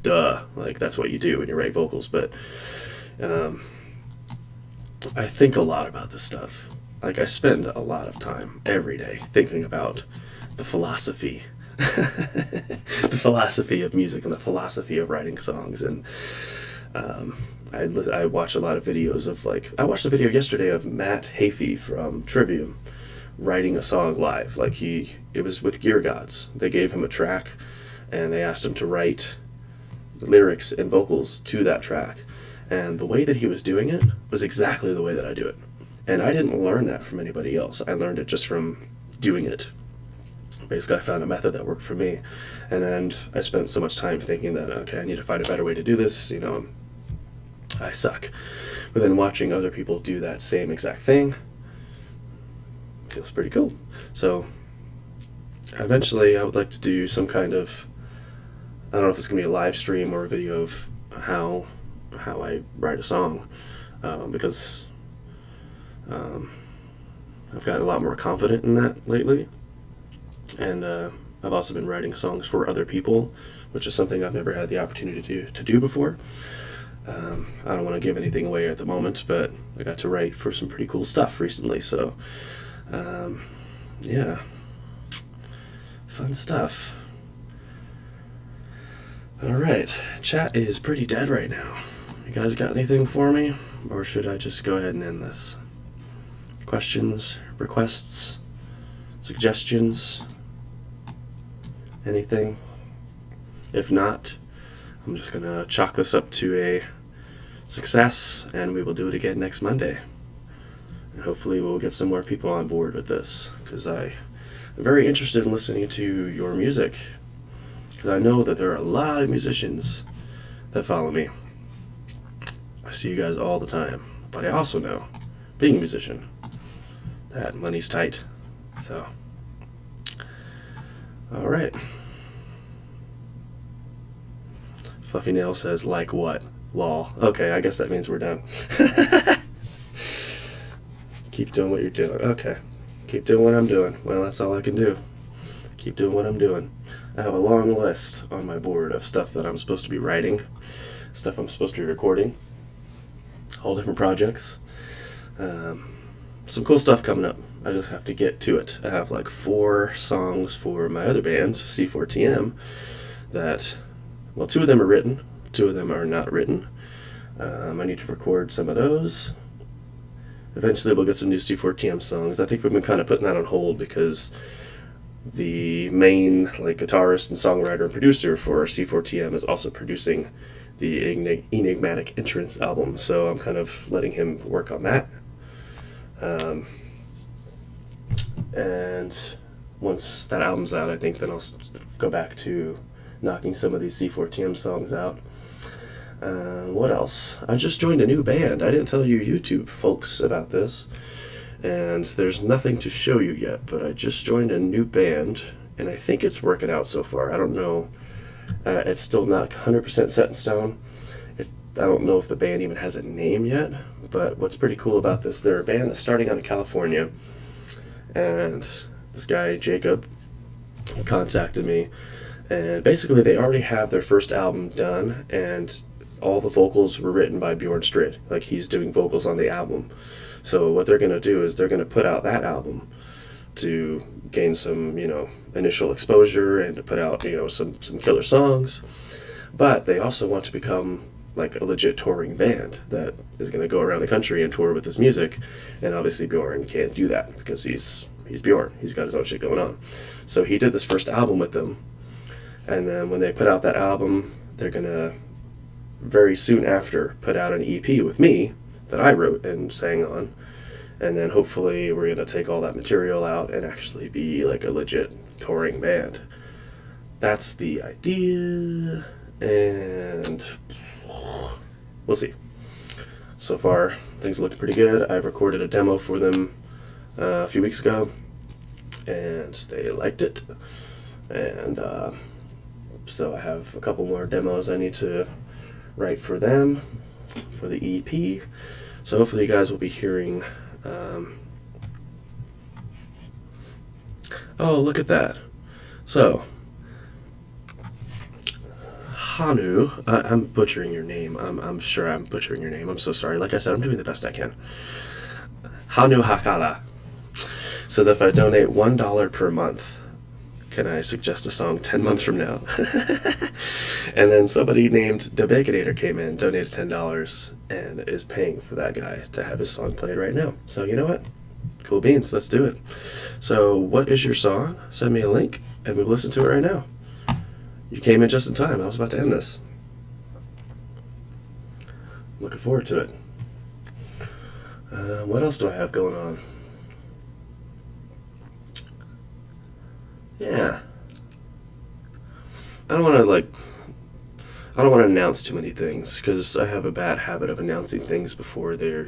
duh, like that's what you do when you write vocals, but I think a lot about this stuff. Like, I spend a lot of time every day thinking about the philosophy the philosophy of music and the philosophy of writing songs. And I watch a lot of videos of, I watched a video yesterday of Matt Hafey from Trivium writing a song live. It was with Gear Gods. They gave him a track and they asked him to write the lyrics and vocals to that track. And the way that he was doing it was exactly the way that I do it. And I didn't learn that from anybody else. I learned it just from doing it. Basically, I found a method that worked for me, and I spent so much time thinking that, okay, I need to find a better way to do this, I suck. But then watching other people do that same exact thing feels pretty cool. So eventually I would like to do some kind of, I don't know if it's going to be a live stream or a video of how I write a song, because I've gotten a lot more confident in that lately. And I've also been writing songs for other people, which is something I've never had the opportunity to do before. I don't want to give anything away at the moment, but I got to write for some pretty cool stuff recently, so yeah, fun stuff. Alright, chat is pretty dead right now. You guys got anything for me? Or should I just go ahead and end this? Questions, requests, suggestions, anything? If not, I'm just gonna chalk this up to a success, and we will do it again next Monday. And hopefully we'll get some more people on board with this, because I'm very interested in listening to your music, because I know that there are a lot of musicians that follow me. I see you guys all the time, but I also know, being a musician, that money's tight. So, alright. Fluffy Nail says, like what? Lol. Okay, I guess that means we're done. Keep doing what you're doing. Okay. Keep doing what I'm doing. Well, that's all I can do. Keep doing what I'm doing. I have a long list on my board of stuff that I'm supposed to be writing, stuff I'm supposed to be recording, all different projects. Some cool stuff coming up. I just have to get to it. I have like 4 songs for my other band, C4TM, that, well, 2 of them are written, 2 of them are not written. I need to record some of those. Eventually we'll get some new C4TM songs. I think we've been kind of putting that on hold because the main guitarist and songwriter and producer for C4TM is also producing the Enigmatic Entrance album, so I'm kind of letting him work on that. And once that album's out, I think then I'll go back to knocking some of these C4TM songs out. What else? I just joined a new band. I didn't tell you YouTube folks about this, and there's nothing to show you yet, but I just joined a new band, and I think it's working out so far. I don't know. It's still not 100% set in stone. I don't know if the band even has a name yet, but what's pretty cool about this, they're a band that's starting out in California, and this guy, Jacob, contacted me, and basically they already have their first album done, and all the vocals were written by Bjorn Strid. Like, he's doing vocals on the album. So what they're going to do is they're going to put out that album to gain some, initial exposure and to put out, some killer songs. But they also want to become like a legit touring band that is going to go around the country and tour with his music. And obviously Bjorn can't do that because he's Bjorn. He's got his own shit going on. So he did this first album with them. And then when they put out that album, they're going to very soon after put out an EP with me that I wrote and sang on. And then hopefully we're going to take all that material out and actually be like a legit touring band. That's the idea, and we'll see. So far, things look pretty good. I recorded a demo for them a few weeks ago, and they liked it. And so I have a couple more demos I need to write for them, for the EP. So hopefully you guys will be hearing... oh, look at that. So, Hanu, I'm butchering your name. I'm sure I'm butchering your name. I'm so sorry. Like I said, I'm doing the best I can. Hanu Hakala says if I donate $1 per month, can I suggest a song 10 months from now? And then somebody named The Baconator came in, donated $10, and is paying for that guy to have his song played right now. So you know what? Cool beans, let's do it. So what is your song? Send me a link, and we'll listen to it right now. You came in just in time. I was about to end this. Looking forward to it. What else do I have going on? Yeah. I don't want to announce too many things because I have a bad habit of announcing things before they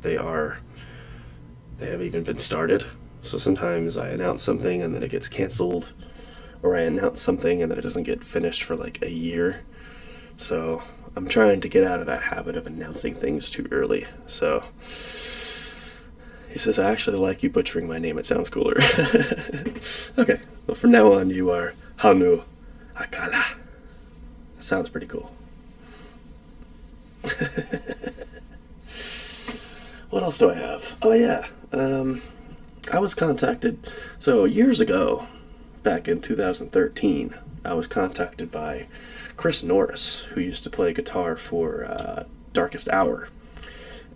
have even been started. So sometimes I announce something and then it gets canceled, or I announce something and then it doesn't get finished for like a year. So I'm trying to get out of that habit of announcing things too early. So he says, I actually like you butchering my name. It sounds cooler. Okay. Well, from now on, you are Hanu Akala. That sounds pretty cool. What else do I have? Oh, yeah. I was contacted. So, years ago, back in 2013, I was contacted by Chris Norris, who used to play guitar for Darkest Hour.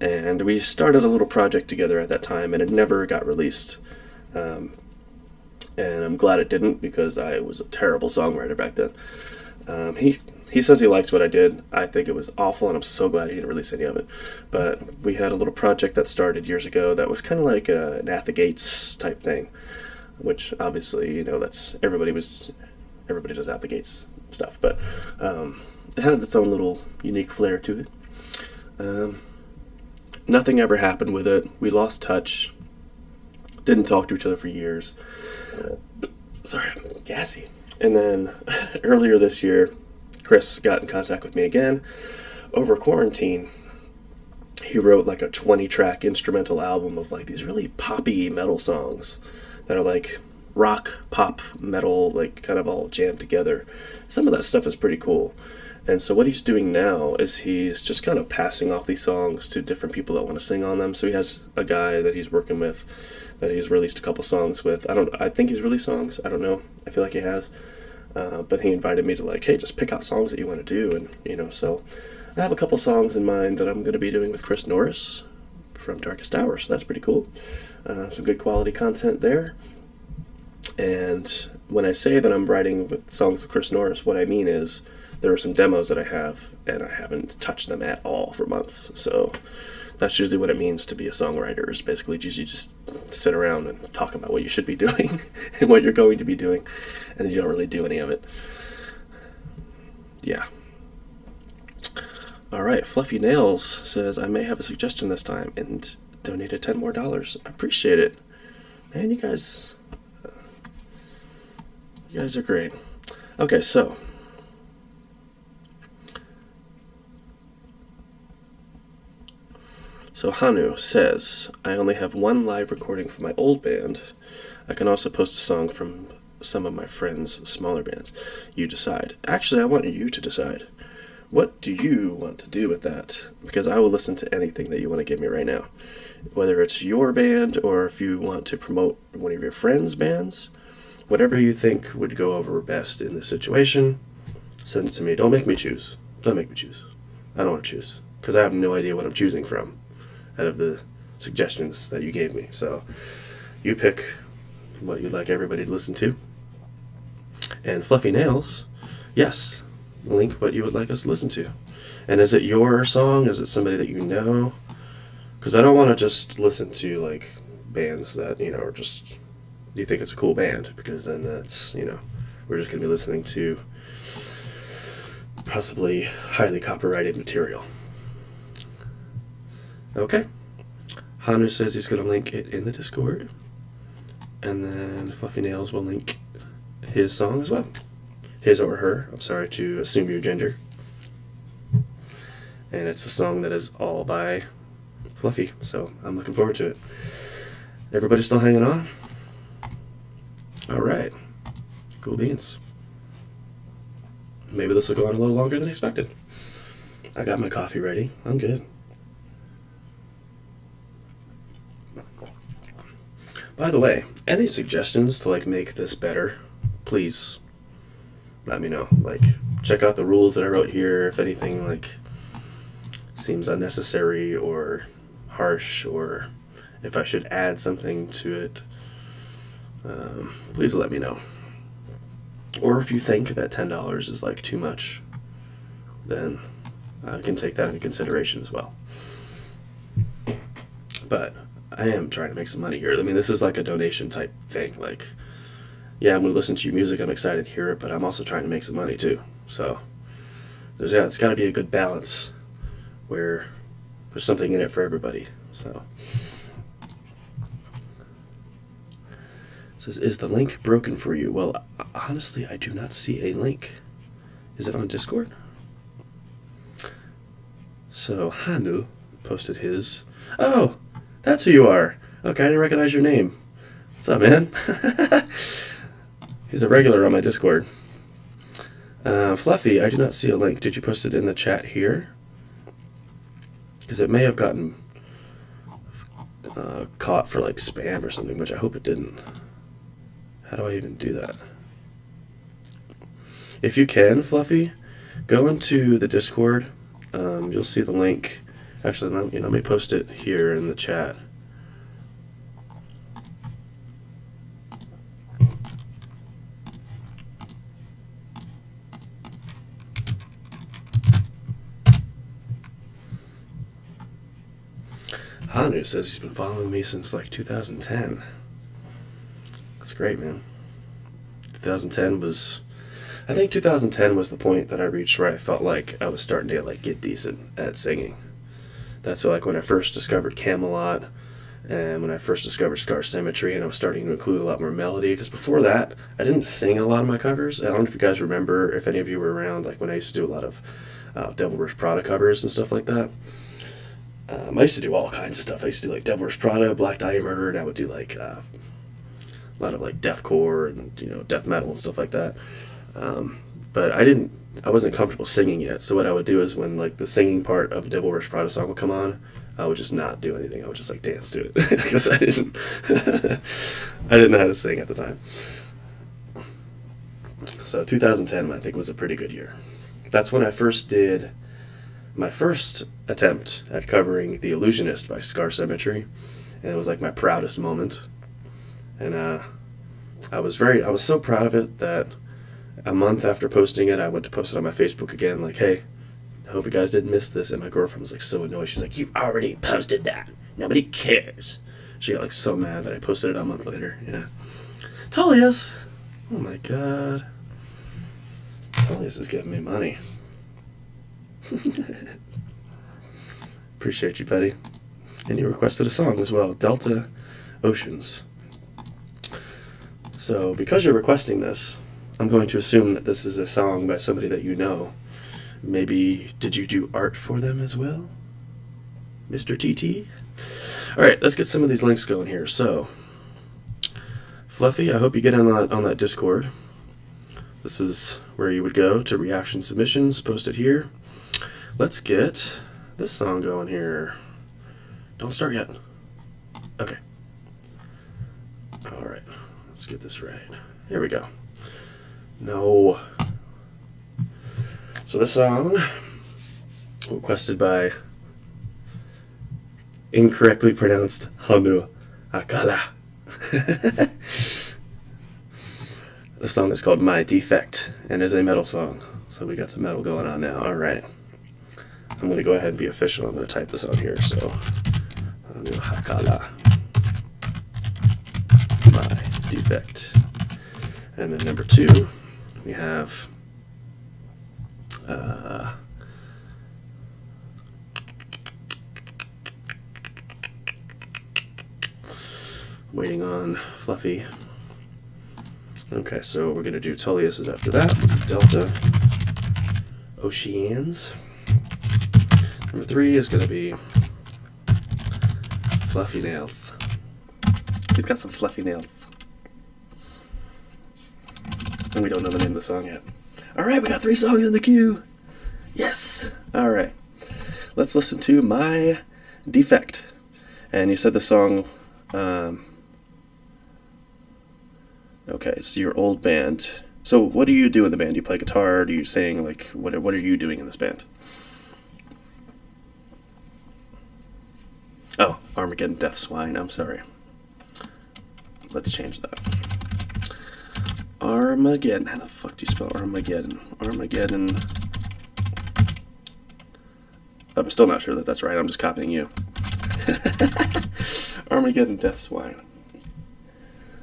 And we started a little project together at that time, and it never got released. And I'm glad it didn't, because I was a terrible songwriter back then. He says he likes what I did. I think it was awful, and I'm so glad he didn't release any of it. But we had a little project that started years ago that was kind of like an At the Gates type thing, which obviously, you know, that's everybody does At the Gates stuff, but it had its own little unique flair to it. Nothing ever happened with it. We lost touch. Didn't talk to each other for years. Sorry, I'm gassy. And then earlier this year, Chris got in contact with me again. Over quarantine, he wrote like a 20-track instrumental album of like these really poppy metal songs that are like rock, pop, metal, like kind of all jammed together. Some of that stuff is pretty cool. And so what he's doing now is he's just kind of passing off these songs to different people that want to sing on them. So he has a guy that he's working with that he's released a couple songs with. I think he's released songs. I don't know. I feel like he has. But he invited me to like, hey, just pick out songs that you want to do. And, you know, so I have a couple songs in mind that I'm going to be doing with Chris Norris from Darkest Hour. So that's pretty cool. Some good quality content there. And when I say that I'm writing with songs with Chris Norris, what I mean is there are some demos that I have, and I haven't touched them at all for months. So that's usually what it means to be a songwriter, is basically you just sit around and talk about what you should be doing and what you're going to be doing, and then you don't really do any of it. Yeah. All right, Fluffy Nails says, I may have a suggestion this time, and donated $10 more. I appreciate it. Man, you guys are great. Okay, so Hanu says, I only have one live recording from my old band. I can also post a song from some of my friends' smaller bands. You decide. Actually, I want you to decide. What do you want to do with that? Because I will listen to anything that you want to give me right now. Whether it's your band or if you want to promote one of your friends' bands, whatever you think would go over best in this situation, send it to me. Don't make me choose. Don't make me choose. I don't want to choose, because I have no idea what I'm choosing from out of the suggestions that you gave me. So you pick what you'd like everybody to listen to. And Fluffy Nails, yes, link what you would like us to listen to. And is it your song? Is it somebody that you know? Because I don't want to just listen to like bands that, you know, are just, you think it's a cool band, because then that's, you know, we're just going to be listening to possibly highly copyrighted material. Okay. Hanu says he's going to link it in the Discord. And then Fluffy Nails will link his song as well. His or her. I'm sorry to assume your gender. And it's a song that is all by Fluffy, so I'm looking forward to it. Everybody still hanging on? Alright. Cool beans. Maybe this will go on a little longer than expected. I got my coffee ready. I'm good. By the way, any suggestions to like make this better, please let me know. Like, check out the rules that I wrote here. If anything like seems unnecessary or harsh, or if I should add something to it, please let me know. Or if you think that $10 is like too much, then I can take that into consideration as well. But I am trying to make some money here. I mean, this is like a donation type thing. Like, yeah, I'm going to listen to your music. I'm excited to hear it, but I'm also trying to make some money too. So, it's got to be a good balance where there's something in it for everybody. So, it says, is the link broken for you? Well, honestly, I do not see a link. Is it on Discord? So, Hanu posted his. Oh, that's who you are. Okay, I didn't recognize your name. What's up, man? He's a regular on my Discord. Fluffy, I do not see a link. Did you post it in the chat here? Because it may have gotten caught for like spam or something, which I hope it didn't. How do I even do that? If you can, Fluffy, go into the Discord. You'll see the link. Actually, let me post it here in the chat. Hanu says he's been following me since like 2010. That's great, man. 2010 was... I think 2010 was the point that I reached where I felt like I was starting to get decent at singing. That's like when I first discovered Camelot, and when I first discovered Scar Symmetry, and I was starting to include a lot more melody, because before that, I didn't sing a lot of my covers. I don't know if you guys remember, if any of you were around, like when I used to do a lot of Devil Wears Prada covers and stuff like that. I used to do all kinds of stuff. I used to do like Devil Wears Prada, Black Dahlia Murder, and I would do like a lot of like deathcore and death metal and stuff like that. But I wasn't comfortable singing yet. So what I would do is when like the singing part of Devil Wears Prada song would come on, I would just not do anything. I would just like dance to it because I didn't know how to sing at the time. So 2010 I think was a pretty good year. That's when I first did my first attempt at covering The Illusionist by Scar Symmetry, and it was like my proudest moment. And I was so proud of it that a month after posting it, I went to post it on my Facebook again, like, hey, I hope you guys didn't miss this. And my girlfriend was like so annoyed. She's like, you already posted that. Nobody cares. She got like so mad that I posted it a month later. Yeah. Tullius. Oh my god. Tullius is giving me money. Appreciate you, buddy. And you requested a song as well, Delta Oceans. So because you're requesting this, I'm going to assume that this is a song by somebody that you know. Maybe did you do art for them as well, Mr. TT? Alright, let's get some of these links going here. So Fluffy, I hope you get on that Discord. This is where you would go to reaction submissions, posted here. Let's get this song going here. Don't start yet. Okay. Alright, let's get this right. Here we go. No. So this song, requested by incorrectly pronounced Hanu Akala. The song is called My Defect and is a metal song. So we got some metal going on now. Alright. I'm going to go ahead and be official. I'm going to type this on here. So, Hanu Akala. My Defect. And then number 2, we have waiting on Fluffy. Okay, so we're going to do Tullius is after that. Delta Oceans. Number 3 is going to be Fluffy Nails. He's got some fluffy nails. And we don't know the name of the song yet. Alright, we got 3 songs in the queue. Yes. Alright. Let's listen to My Defect. And you said the song... okay, it's your old band. So what do you do in the band? Do you play guitar? Do you sing? Like, what are you doing in this band? Oh, Armageddon Death Swine. I'm sorry. Let's change that. Armageddon. How the fuck do you spell Armageddon? Armageddon. I'm still not sure that that's right. I'm just copying you. Armageddon Death Swine.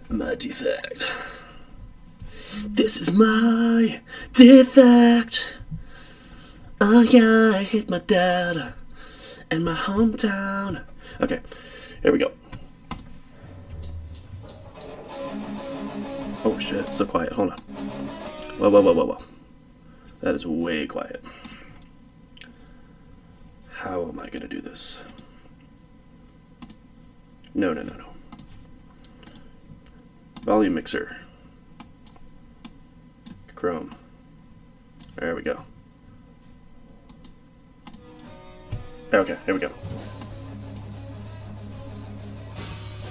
My defect. This is my defect. Oh yeah, I hate my dad and my hometown. Okay, here we go. Oh shit, it's so quiet. Hold on. Whoa, whoa, whoa, whoa, whoa. That is way quiet. How am I gonna do this? No. Volume mixer. Chrome. There we go. Okay, here we go.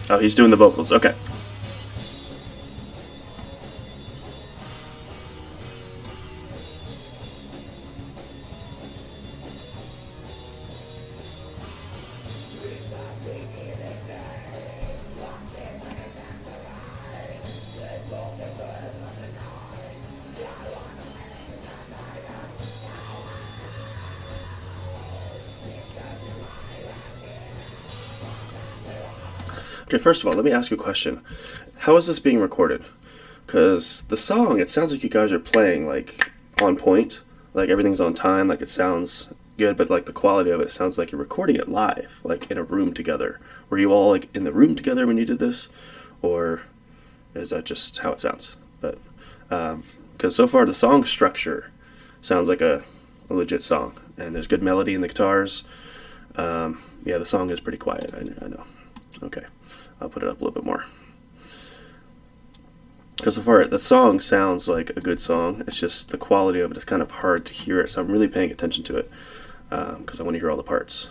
Oh, he's doing the vocals. Okay. Okay, first of all, let me ask you a question. How is this being recorded? Because the song, it sounds like you guys are playing, like, on point. Like, everything's on time, like, it sounds good, but, like, the quality of it sounds like you're recording it live, like, in a room together. Were you all, like, in the room together when you did this? Or is that just how it sounds? But, because so far the song structure sounds like a legit song. And there's good melody in the guitars. Yeah, the song is pretty quiet, I know. Okay. I'll put it up a little bit more. Because so far, that song sounds like a good song. It's just the quality of it is kind of hard to hear it. So I'm really paying attention to it because I want to hear all the parts.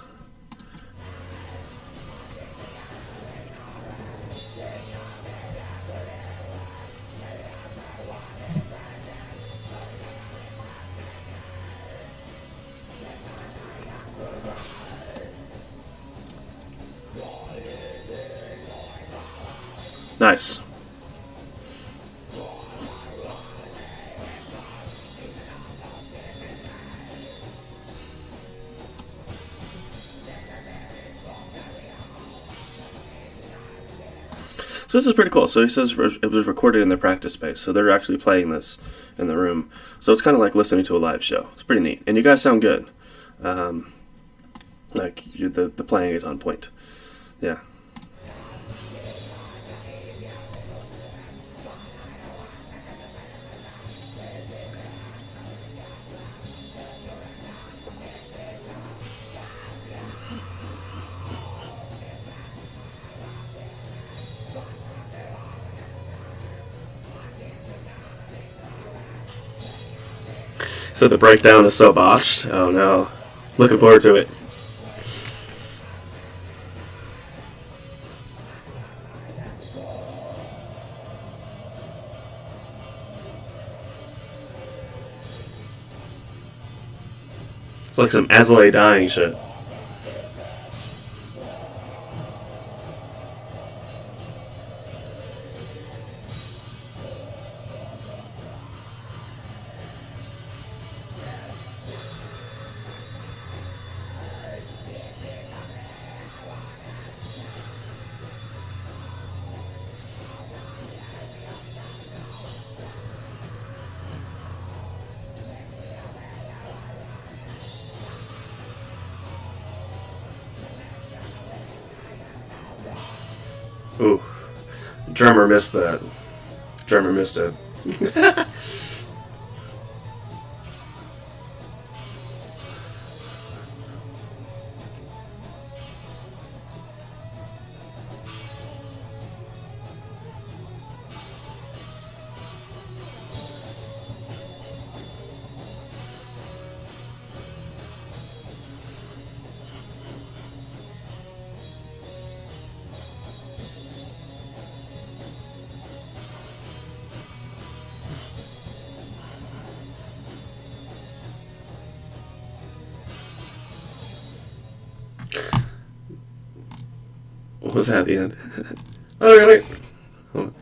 Nice. So this is pretty cool. So he says it was recorded in their practice space. So they're actually playing this in the room. So it's kind of like listening to a live show. It's pretty neat. And you guys sound good. Like the playing is on point. Yeah. So the breakdown is so botched. Oh no. Looking forward to it. It's like some Azalea dying shit. Ooh. Drummer missed that. Drummer missed it. What was that at the end? Oh, really? Oh.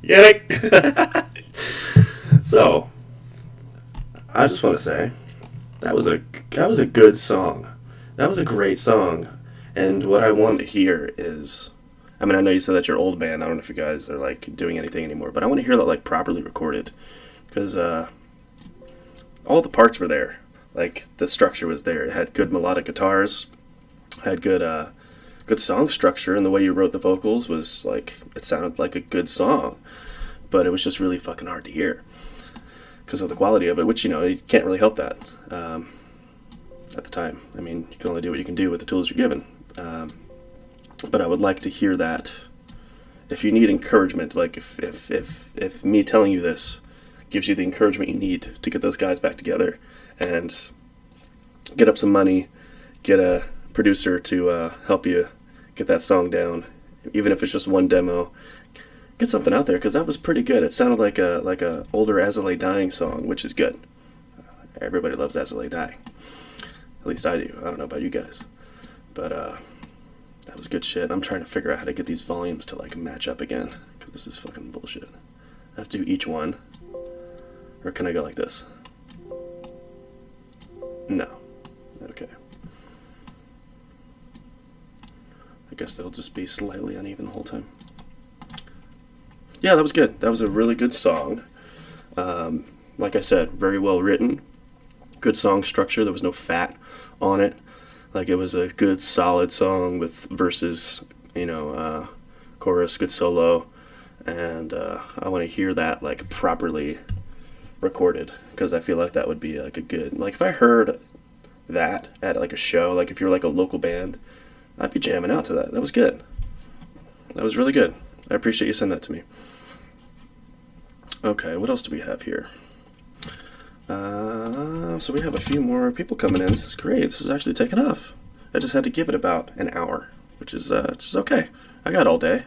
Get it? So, I just want to say that was a good song. That was a great song. And what I want to hear is, I mean, I know you said that you're old band. I don't know if you guys are like doing anything anymore, but I want to hear that like properly recorded because all the parts were there. Like the structure was there. It had good melodic guitars, had good song structure, and the way you wrote the vocals was like it sounded like a good song, but it was just really fucking hard to hear because of the quality of it. Which you can't really help that at the time. I mean, you can only do what you can do with the tools you're given. But I would like to hear that if you need encouragement, like if me telling you this gives you the encouragement you need to get those guys back together and get up some money, get a producer to help you get that song down, even if it's just one demo, get something out there, because that was pretty good. It sounded like a older As I Lay Dying song, which is good. Everybody loves As I Lay Dying. At least I do. I don't know about you guys. But that was good shit. I'm trying to figure out how to get these volumes to like match up again, because this is fucking bullshit. I have to do each one. Or can I go like this? No. Okay. I guess that'll just be slightly uneven the whole time. Yeah, that was good. That was a really good song. Like I said, very well written. Good song structure. There was no fat on it. Like, it was a good, solid song with verses, chorus, good solo. And I want to hear that, like, properly recorded, because I feel like that would be, like, a good... Like, if I heard that at, like, a show, like, if you're, like, a local band, I'd be jamming out to that. That was good. That was really good. I appreciate you sending that to me. Okay, what else do we have here? So we have a few more people coming in. This is great. This is actually taking off. I just had to give it about an hour, which is okay. I got all day.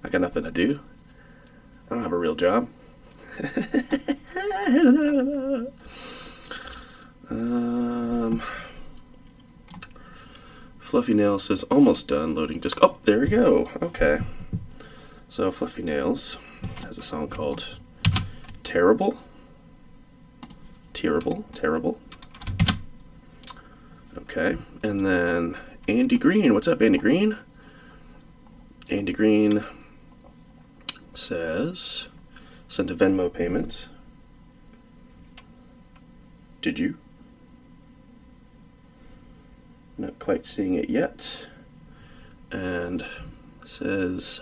I got nothing to do. I don't have a real job. Fluffy Nails says almost done loading disc. Oh, there we go. Okay. So Fluffy Nails has a song called Terrible. Terrible. Okay, and then Andy Green. What's up, Andy Green? Andy Green says, sent a Venmo payment. Did you? Not quite seeing it yet. And says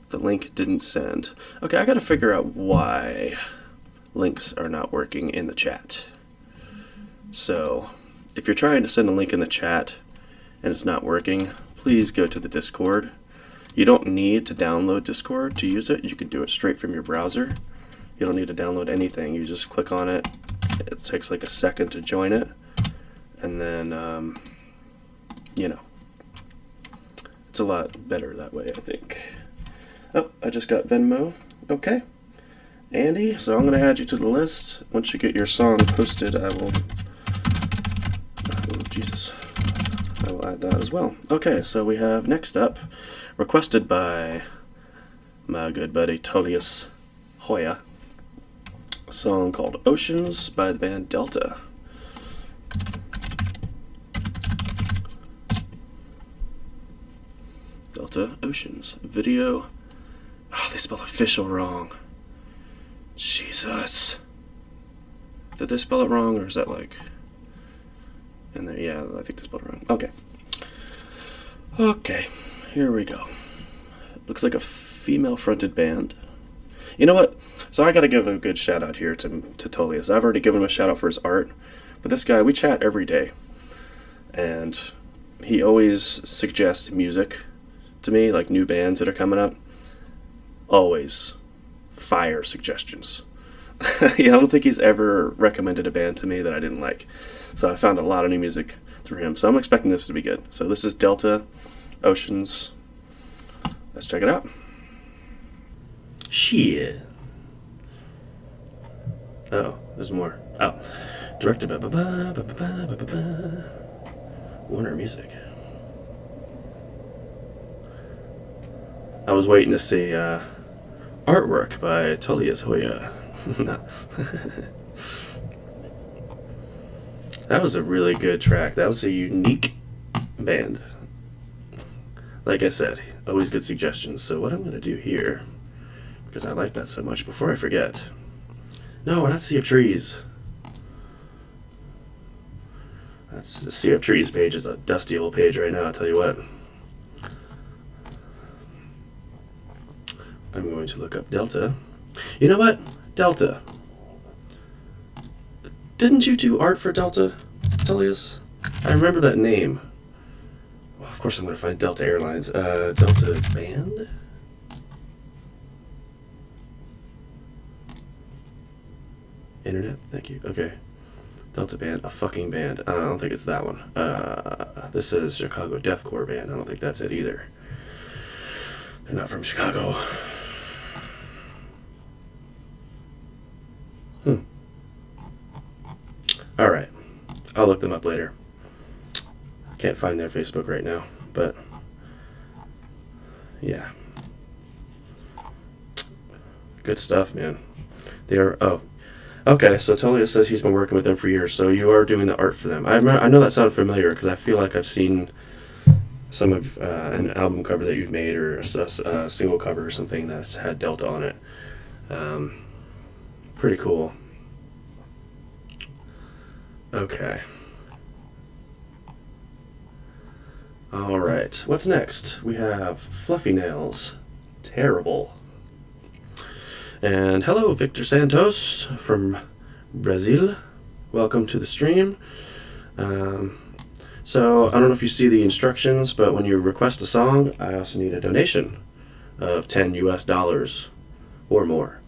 the link didn't send. Okay, I gotta figure out why links are not working in the chat. So, if you're trying to send a link in the chat and it's not working, please go to the Discord. You don't need to download Discord to use it. You can do it straight from your browser. You don't need to download anything. You just click on it. It takes like a second to join it. And then, it's a lot better that way, I think. Oh, I just got Venmo. Okay. Andy, so I'm going to add you to the list. Once you get your song posted, I will add that as well. Okay, so we have next up, requested by my good buddy Tullius Hoya, a song called Oceans by the band Delta. Delta Oceans. Video. Oh, they spelled official wrong. Jesus. Did they spell it wrong, or is that like... in there? Yeah, I think they spelled it wrong. Okay. Okay, here we go. Looks like a female-fronted band. You know what? So I gotta give a good shout-out here to Tullius. I've already given him a shout-out for his art, but this guy, we chat every day. And he always suggests music to me, like new bands that are coming up. Always. Fire suggestions. Yeah, I don't think he's ever recommended a band to me that I didn't like. So I found a lot of new music through him. So I'm expecting this to be good. So this is Delta Oceans. Let's check it out. Shit. Oh, there's more. Oh. Directed by Warner Music. I was waiting to see artwork by Tullius Hoya. No. That was a really good track. That was a unique band. Like I said, always good suggestions. So what I'm going to do here, because I like that so much, before I forget. No, not Sea of Trees. That's the Sea of Trees page is a dusty old page right now, I'll tell you what. I'm going to look up Delta. You know what? Delta. Didn't you do art for Delta, Tullius? I remember that name. Well, of course I'm going to find Delta Airlines. Delta Band? Internet? Thank you. Okay. Delta Band. A fucking band. I don't think it's that one. This is Chicago Deathcore Band. I don't think that's it either. They're not from Chicago. Alright. I'll look them up later. Can't find their Facebook right now, but yeah. Good stuff, man. They are, oh. Okay, so Talia says he's been working with them for years, so you are doing the art for them. I know that sounded familiar, because I feel like I've seen some of an album cover that you've made, or a single cover or something that's had Delta on it. Pretty cool. Okay. Alright, what's next? We have Fluffy Nails. Terrible. And hello, Victor Santos from Brazil. Welcome to the stream. So, I don't know if you see the instructions, but when you request a song, I also need a donation of $10 US or more.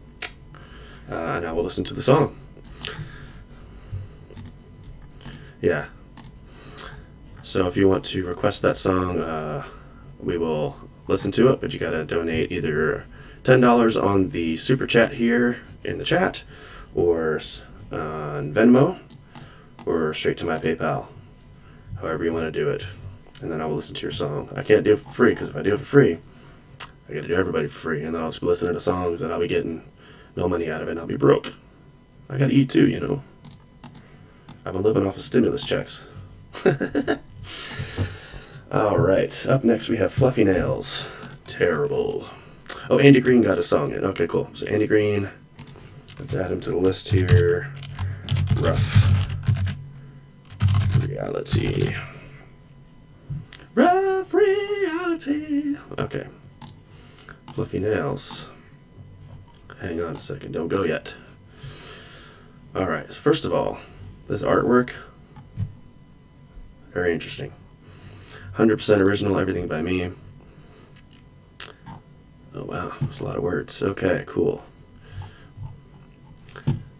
And I will listen to the song. Yeah. So if you want to request that song, we will listen to it, but you gotta donate either $10 on the super chat here in the chat, or on Venmo, or straight to my PayPal. However you want to do it. And then I will listen to your song. I can't do it for free, because if I do it for free, I gotta do everybody for free, and then I'll just be listening to songs and I'll be getting no money out of it and I'll be broke. I gotta eat too, you know. I've been living off of stimulus checks. Alright, up next we have Fluffy Nails. Terrible. Oh, Andy Green got a song in. Okay, cool. So Andy Green, let's add him to the list here. Rough Reality. Rough Reality. Okay. Fluffy Nails. Hang on a second, don't go yet. Alright, first of all, this artwork, very interesting. 100% original, everything by me. Oh wow, there's a lot of words. Okay, cool.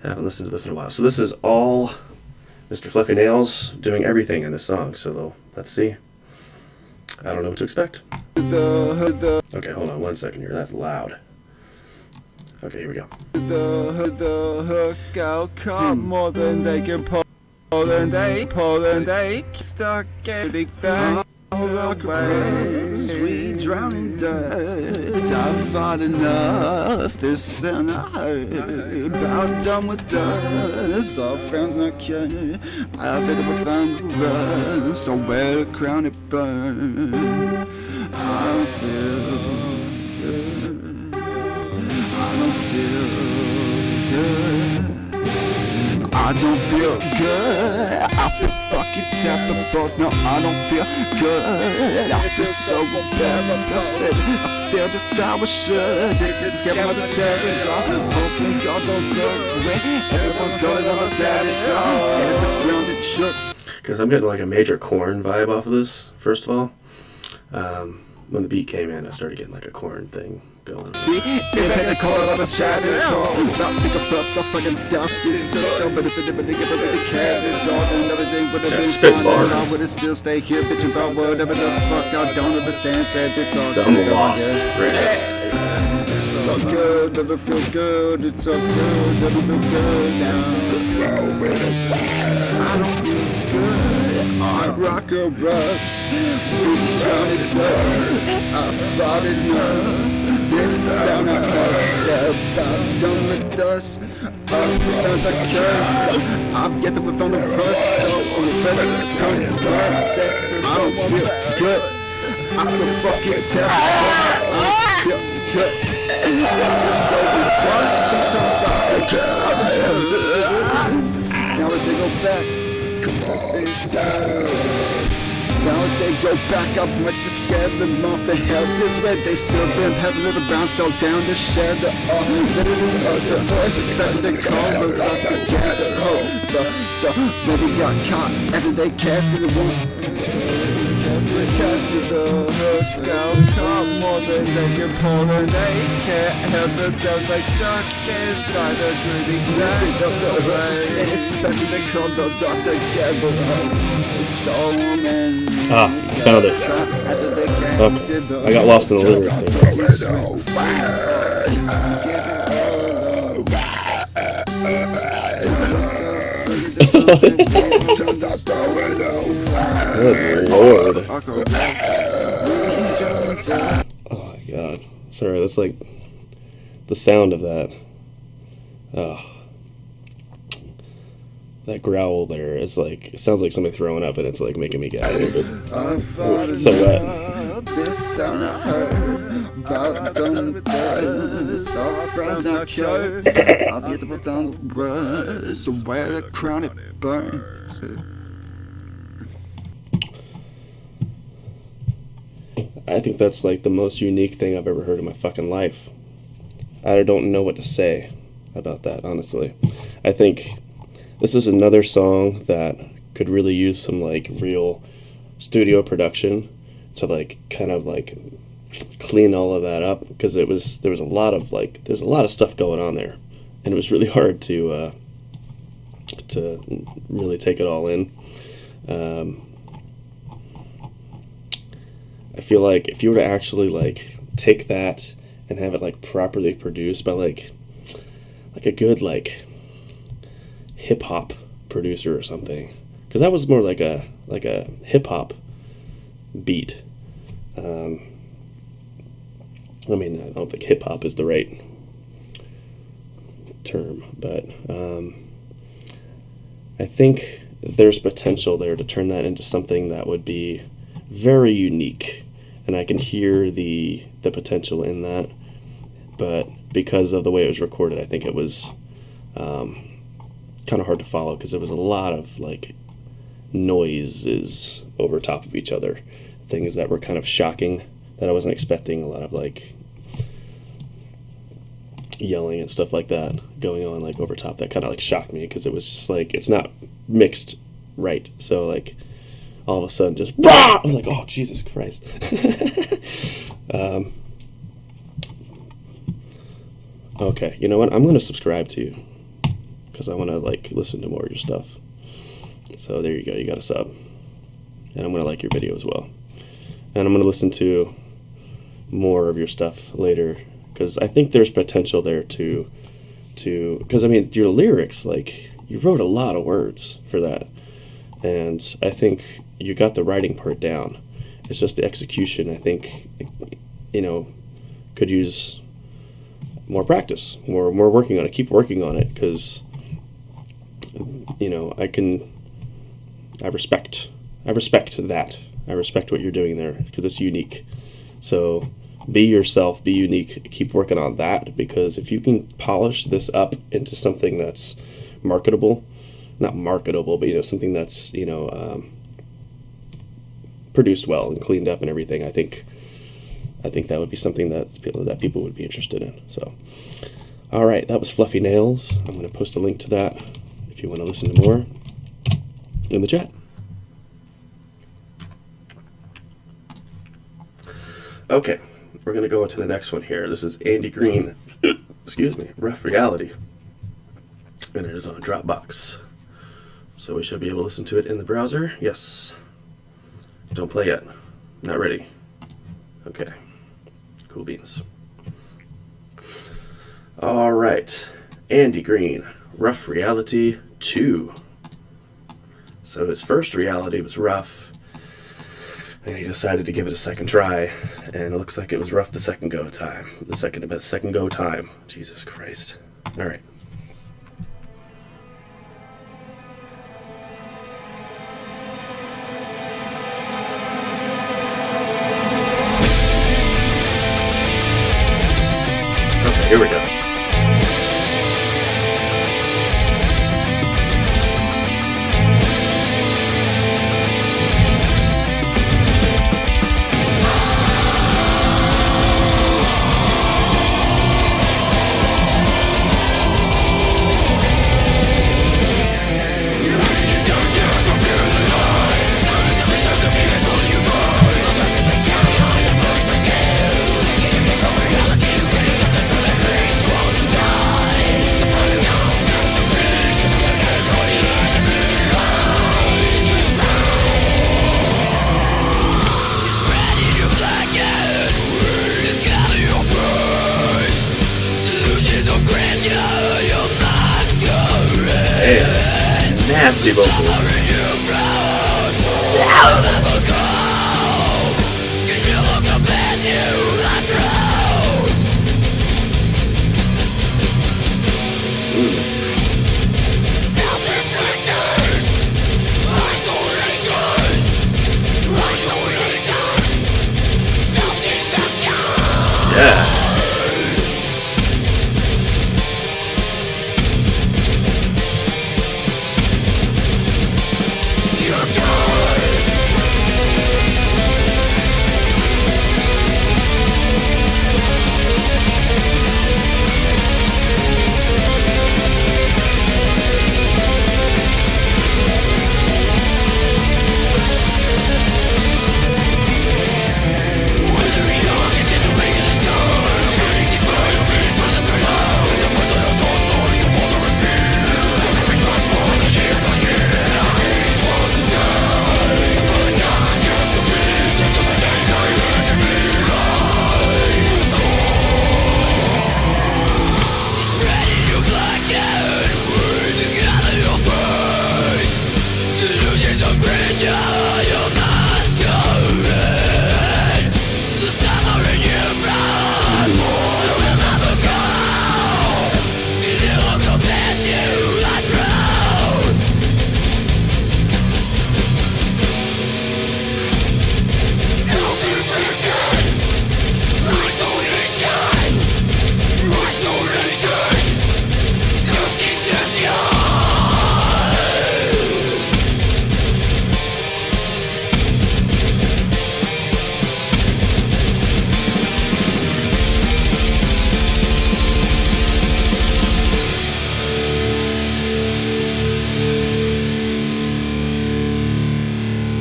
Haven't listened to this in a while. So this is all Mr. Fluffy Nails doing everything in this song. So let's see. I don't know what to expect. Okay, hold on one second here. That's loud. Okay, here we go. The hook out come more than they can pull and they stuck getting fast away. Sweet drowning dust. I've had enough. This and I about done with us. Our friends not care. I've been found the rust. Don't wear a crown it burn. I feel good. I don't feel good. I don't feel good. I feel fucking terrible. No, I don't feel good. I feel so embarrassed. I feel just how I should. Just get my savage off. Hoping God don't go away. Everyone's going on a savage off. It's the ground that shook. Because I'm getting like a major Korn vibe off of this, first of all. When the beat came in, I started getting like a Korn thing going. Spit bars. I'm lost. It's so good, never feel good. It's so good, never feel good now. I don't feel good. I rock a rubs. We drowned dirt. I fought enough. This sound I heard about done with us. As I can, I've yet to be found a first. I don't feel good. I feel fucking terrible. I feel good. It's so retarded. Sometimes I say I was now that they go back, come on. Now that they go back, I'm much to scare them off the hell this way. They still been passing it around, so down to share the literally the voice, especially the calls, the love together. So maybe got caught after they cast in the room. Catch to the hook, out, come more than they can pull, and they can't help themselves. They stuck inside the shooting glass of the rain. Especially the crumbs of Dr. Gabriel. So many. I found it. Okay. I got lost in the lyrics Good lord. Oh my god. Sorry, that's like the sound of that. Oh. That growl there is like, it sounds like somebody throwing up, and it's like making me get a little bit. It's so wet. This sound I heard about the soft brown's not cured. I'll be at the profound brush, so where the crown it burns. I think that's like the most unique thing I've ever heard in my fucking life. I don't know what to say about that, honestly. I think this is another song that could really use some like real studio production to like kind of like clean all of that up, because there was a lot of stuff going on there, and it was really hard to really take it all in. I feel like if you were to actually like take that and have it like properly produced by like a good like hip hop producer or something, because that was more like a hip hop beat. I mean, I don't think hip hop is the right term, but I think there's potential there to turn that into something that would be very unique, and I can hear the potential in that. But because of the way it was recorded, I think it was kind of hard to follow, because there was a lot of like noises over top of each other, things that were kind of shocking that I wasn't expecting. A lot of like yelling and stuff like that going on like over top, that kind of like shocked me, because it was just like, it's not mixed right. So like all of a sudden just I was like, oh Jesus Christ. Okay, you know what, I'm gonna subscribe to you, because I want to like listen to more of your stuff. So there you go, you got a sub, and I'm gonna like your video as well, and I'm gonna listen to more of your stuff later, because I think there's potential there to because I mean your lyrics, like you wrote a lot of words for that, and I think you got the writing part down. It's just the execution, I think, you know, could use more practice, more working on it. Keep working on it, because you know, I respect that. I respect what you're doing there, because it's unique. So be yourself, be unique, keep working on that, because if you can polish this up into something that's marketable, not marketable, but you know, something that's, you know, produced well and cleaned up and everything, I think that would be something that people would be interested in. So, all right, that was Fluffy Nails. I'm going to post a link to that if you want to listen to more in the chat. Okay, we're going to go into the next one here. This is Andy Green, excuse me, Rough Reality, and it is on Dropbox. So we should be able to listen to it in the browser. Yes. Don't play yet. Not ready. Okay. Cool beans. All right. Andy Green, Rough Reality 2. So his first reality was rough, and he decided to give it a second try, and it looks like it was rough the second go time. The second go time. Jesus Christ. All right. Okay, here we go. nasty vocals. Yeah.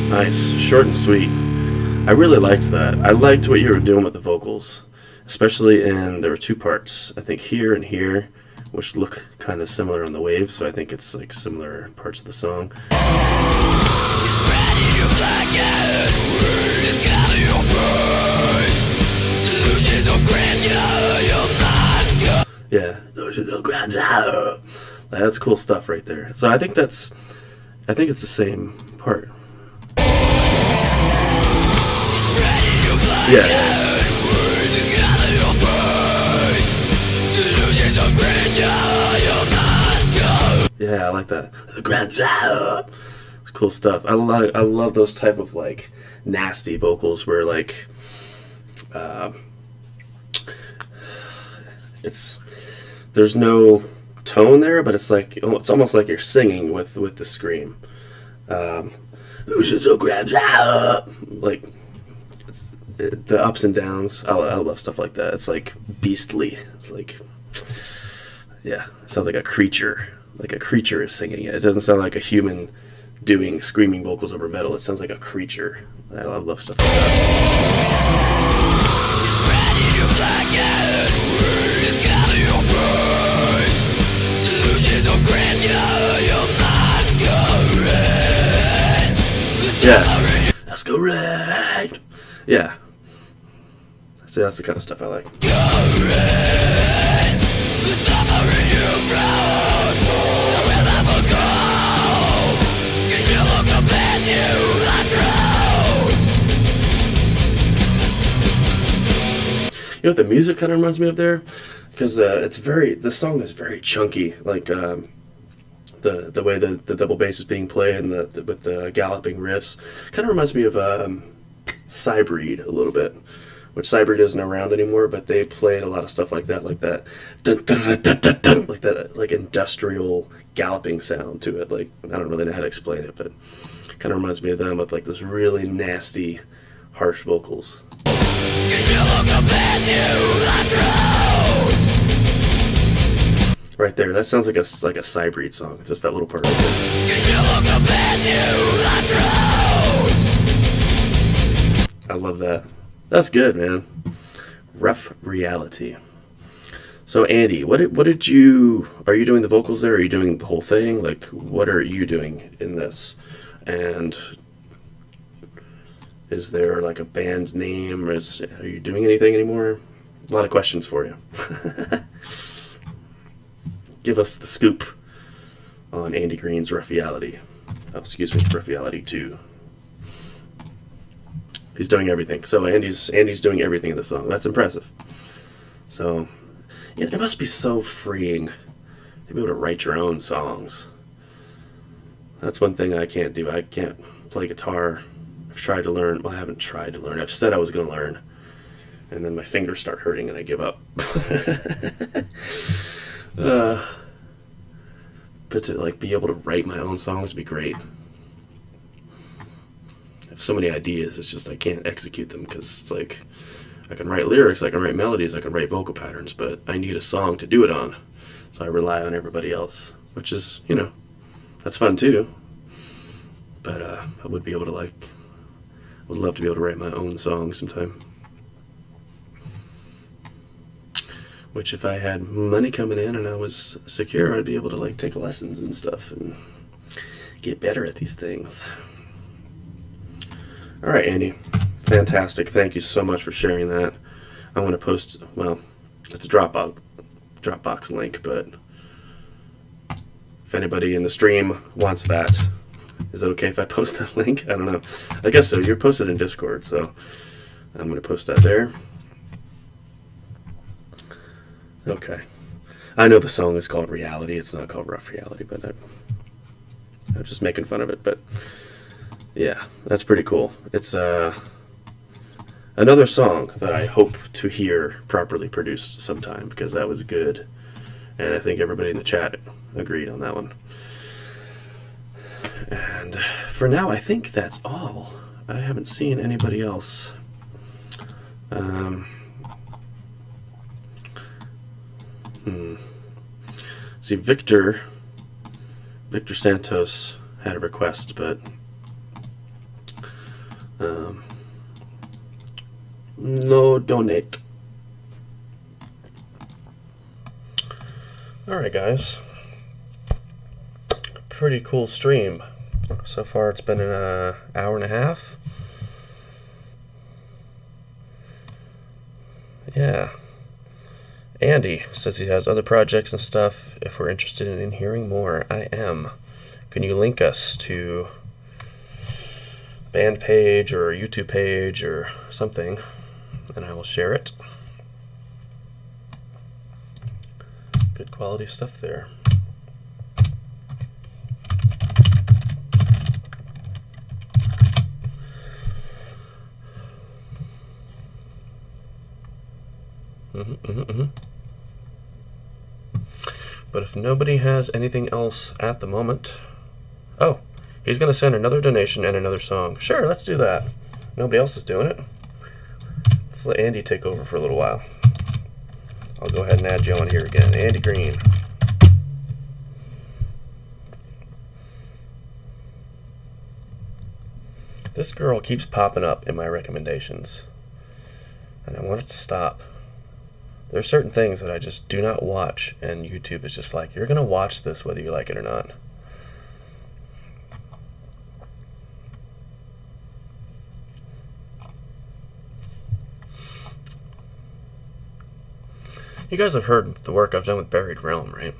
Nice, short and sweet. I really liked that. I liked what you were doing with the vocals, especially there were two parts. I think here and here, which look kind of similar on the waves, so I think it's like similar parts of the song. Yeah, that's cool stuff right there. So I think it's the same part. Yeah. Yeah, I like that. It's cool stuff. I love those type of like nasty vocals where like there's no tone there, but it's like it's almost like you're singing with the scream. Like the ups and downs. I love stuff like that. It's like beastly. It's like, yeah, it sounds like a creature. Like a creature is singing it. It doesn't sound like a human doing screaming vocals over metal. It sounds like a creature. I love stuff like that. Yeah. Let's go red. Yeah. See, that's the kind of stuff I like. You know what the music kind of reminds me of there? Because the song is very chunky, like the way the double bass is being played and with the galloping riffs. Kind of reminds me of Cybreed a little bit, which Cybreed isn't around anymore, but they played a lot of stuff like that, like that industrial galloping sound to it. Like, I don't really know how to explain it, but it kind of reminds me of them with like this really nasty, harsh vocals. Right there, that sounds like a Cybreed song. Just that little part right there. I love that. That's good, man. Rough reality. So Andy, what did you? Are you doing the vocals there? Are you doing the whole thing? Like, what are you doing in this? And is there like a band name? Are you doing anything anymore? A lot of questions for you. Give us the scoop on Andy Green's Rough Reality. Oh, excuse me, Rough Reality 2. He's doing everything. So Andy's doing everything in the song. That's impressive. So it must be so freeing to be able to write your own songs. That's one thing I can't do. I can't play guitar. I've tried to learn. Well, I haven't tried to learn. I've said I was going to learn. And then my fingers start hurting and I give up. But to like be able to write my own songs would be great. I have so many ideas, it's just I can't execute them because it's like I can write lyrics, I can write melodies, I can write vocal patterns, but I need a song to do it on. So I rely on everybody else, which is, you know, that's fun too. But I would be able to would love to be able to write my own song sometime. Which if I had money coming in and I was secure, I'd be able to like take lessons and stuff and get better at these things. All right, Andy. Fantastic. Thank you so much for sharing that. I'm going to post, well, it's a Dropbox link, but if anybody in the stream wants that, is it okay if I post that link? I don't know. I guess so. You're posted in Discord, so I'm going to post that there. Okay. I know the song is called Reality. It's not called Rough Reality, but I'm just making fun of it. But yeah, that's pretty cool. It's another song that I hope to hear properly produced sometime because that was good. And I think everybody in the chat agreed on that one. And for now, I think that's all. I haven't seen anybody else. See, Victor Santos had a request, but no donate. Alright, guys. Pretty cool stream. So far it's been an hour and a half. Yeah. Andy says he has other projects and stuff. If we're interested in hearing more, I am. Can you link us to band page or YouTube page or something, and I will share it. Good quality stuff there. But if nobody has anything else at the moment... Oh, he's going to send another donation and another song. Sure, let's do that. Nobody else is doing it. Let's let Andy take over for a little while. I'll go ahead and add you on here again. Andy Green. This girl keeps popping up in my recommendations. And I want it to stop. There are certain things that I just do not watch, and YouTube is just like, you're going to watch this whether you like it or not. You guys have heard the work I've done with Buried Realm, right?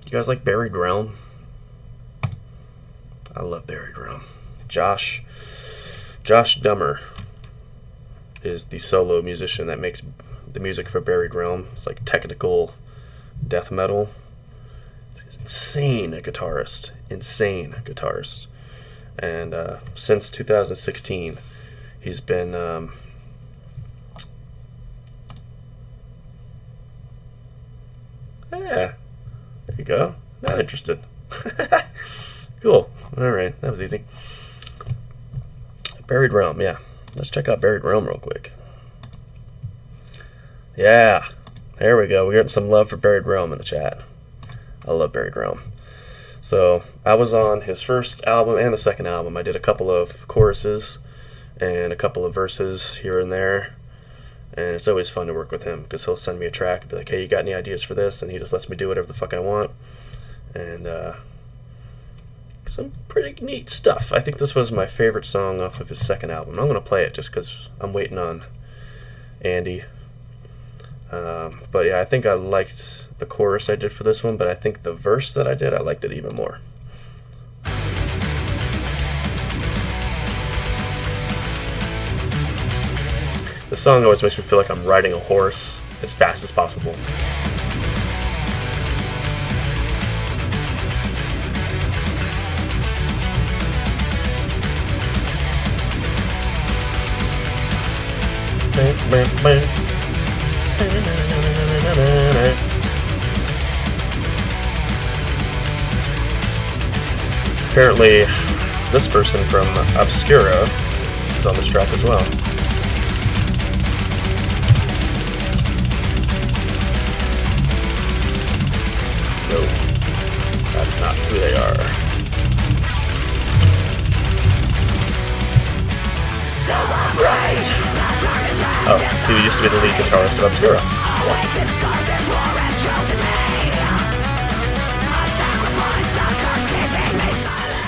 You guys like Buried Realm? I love Buried Realm. Josh Dummer is the solo musician that makes the music for Buried Realm. It's like technical death metal. He's insane guitarist. And since 2016, he's been yeah, there you go. Not interested. Cool. Alright, that was easy. Buried Realm, yeah. Let's check out Buried Realm real quick. Yeah, there we go. We're getting some love for Buried Realm in the chat. I love Buried Realm. So, I was on his first album and the second album. I did a couple of choruses and a couple of verses here and there. And it's always fun to work with him because he'll send me a track and be like, hey, you got any ideas for this? And he just lets me do whatever the fuck I want. And some pretty neat stuff. I think this was my favorite song off of his second album. I'm going to play it just because I'm waiting on Andy. But yeah, I think I liked the chorus I did for this one, but I think the verse that I did, I liked it even more. The song always makes me feel like I'm riding a horse as fast as possible. Apparently, this person from Obscura is on this track as well. No, that's not who they are. Oh, he used to be the lead guitarist of Obscura.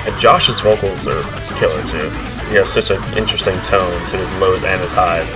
And Josh's vocals are killer too. He has such an interesting tone to his lows and his highs.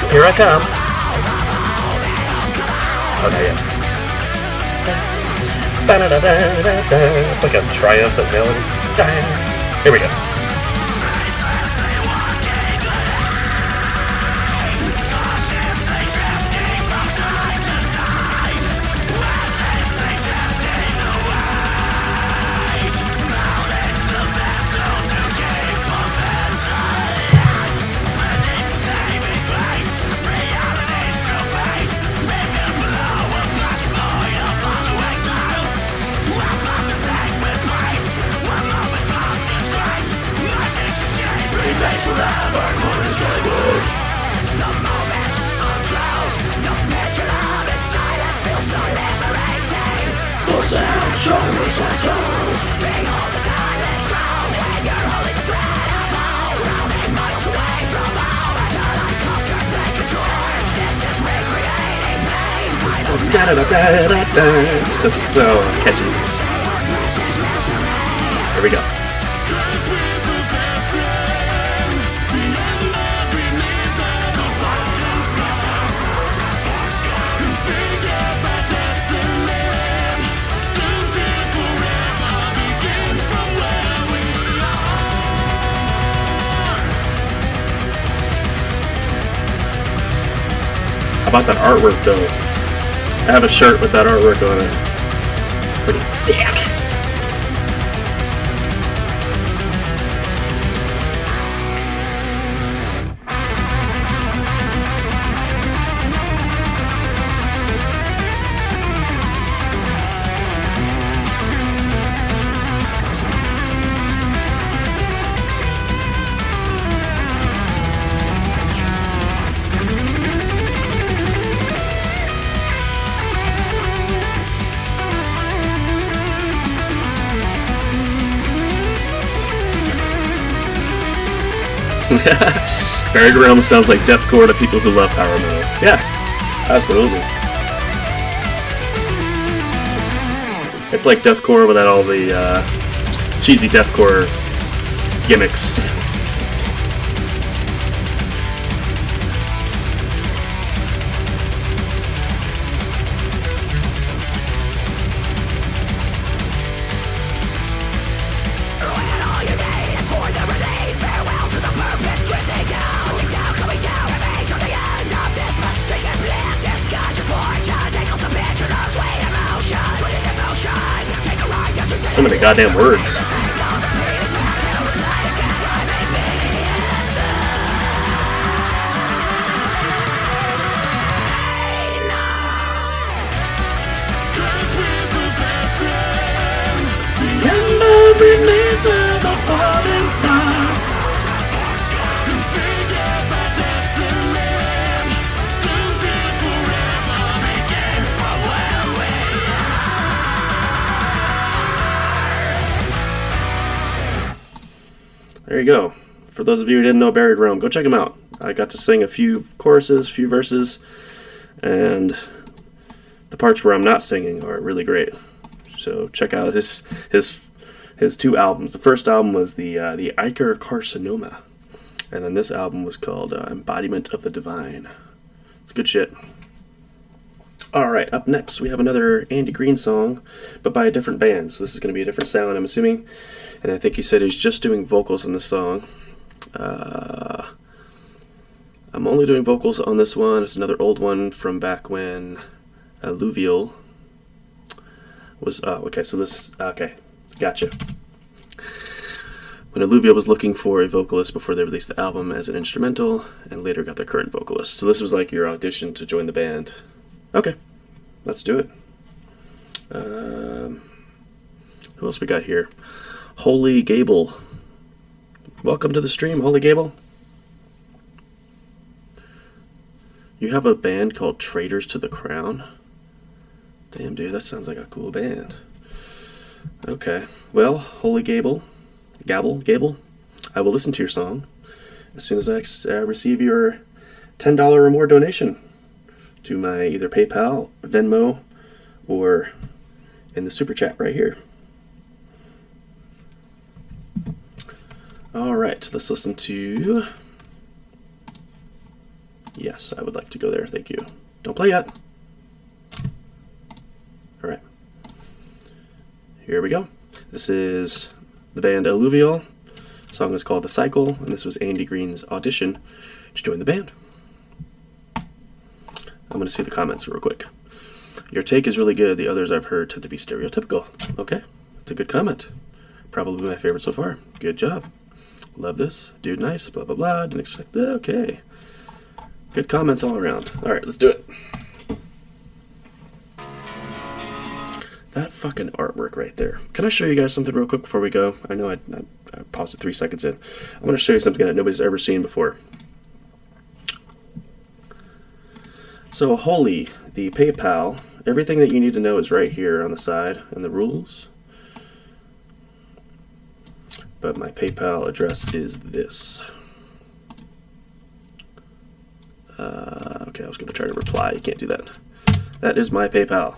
Here I come. Oh, not yet. It's like a triumphant melody. Here we go. It's just so catchy. Here we go. How about that artwork though? I have a shirt with that artwork on it. Pretty thick. Barrier Realm sounds like deathcore to people who love power metal. Yeah, absolutely. It's like deathcore without all the cheesy deathcore gimmicks. So many goddamn words. there you go. For those of you who didn't know Buried Realm, go check him out. I got to sing a few choruses, a few verses, and the parts where I'm not singing are really great. So check out his 2 albums. The first album was the Iker Carcinoma, and then this album was called Embodiment of the Divine. It's good shit. Alright, up next we have another Andy Green song, but by a different band. So this is going to be a different sound, I'm assuming. And I think he said he's just doing vocals in this song. I'm only doing vocals on this one. It's another old one from back when Alluvial was... okay, so this... Okay, gotcha. When Alluvial was looking for a vocalist before they released the album as an instrumental, and later got their current vocalist. So this was like your audition to join the band. Okay, let's do it. Who else we got here? Holy Gable. Welcome to the stream, Holy Gable. You have a band called Traitors to the Crown? Damn, dude, that sounds like a cool band. Okay, well, Holy Gable, I will listen to your song as soon as I receive your $10 or more donation to my either PayPal, Venmo, or in the super chat right here. Alright, let's listen to... Yes, I would like to go there, thank you. Don't play yet. Alright. Here we go. This is the band Alluvial. The song is called The Cycle, and this was Andy Green's audition to join the band. I'm going to see the comments real quick. Your take is really good. The others I've heard tend to be stereotypical. Okay, that's a good comment. Probably my favorite so far. Good job. Love this. Dude, nice. Blah, blah, blah. Didn't expect that. Okay. Good comments all around. Alright, let's do it. That fucking artwork right there. Can I show you guys something real quick before we go? I know I paused it 3 seconds in. I'm going to show you something that nobody's ever seen before. So, Holy, the PayPal, everything that you need to know is right here on the side, and the rules. But my PayPal address is this. Okay, I was going to try to reply. You can't do that. That is my PayPal.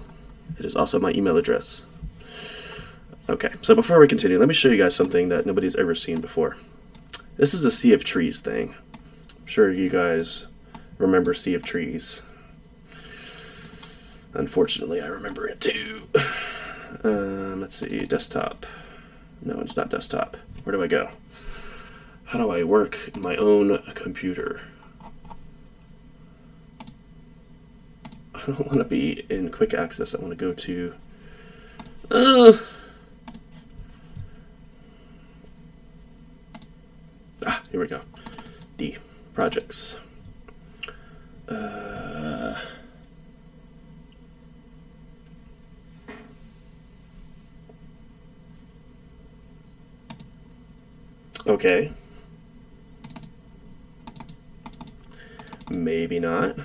It is also my email address. Okay, so before we continue, let me show you guys something that nobody's ever seen before. This is a Sea of Trees thing. I'm sure you guys remember Sea of Trees. Unfortunately, I remember it too. Let's see, desktop. No, it's not desktop. Where do I go? How do I work in my own computer? I don't want to be in quick access. I want to go to... here we go. D. Projects. Okay. Maybe not.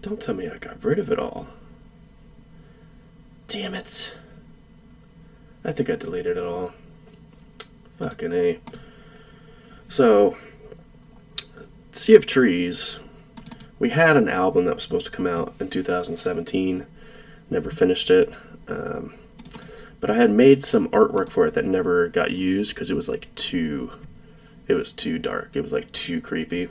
Don't tell me I got rid of it all. Damn it. I think I deleted it all. Fucking A. So, Sea of Trees, we had an album that was supposed to come out in 2017. Never finished it. But I had made some artwork for it that never got used because it was like too dark. It was like too creepy.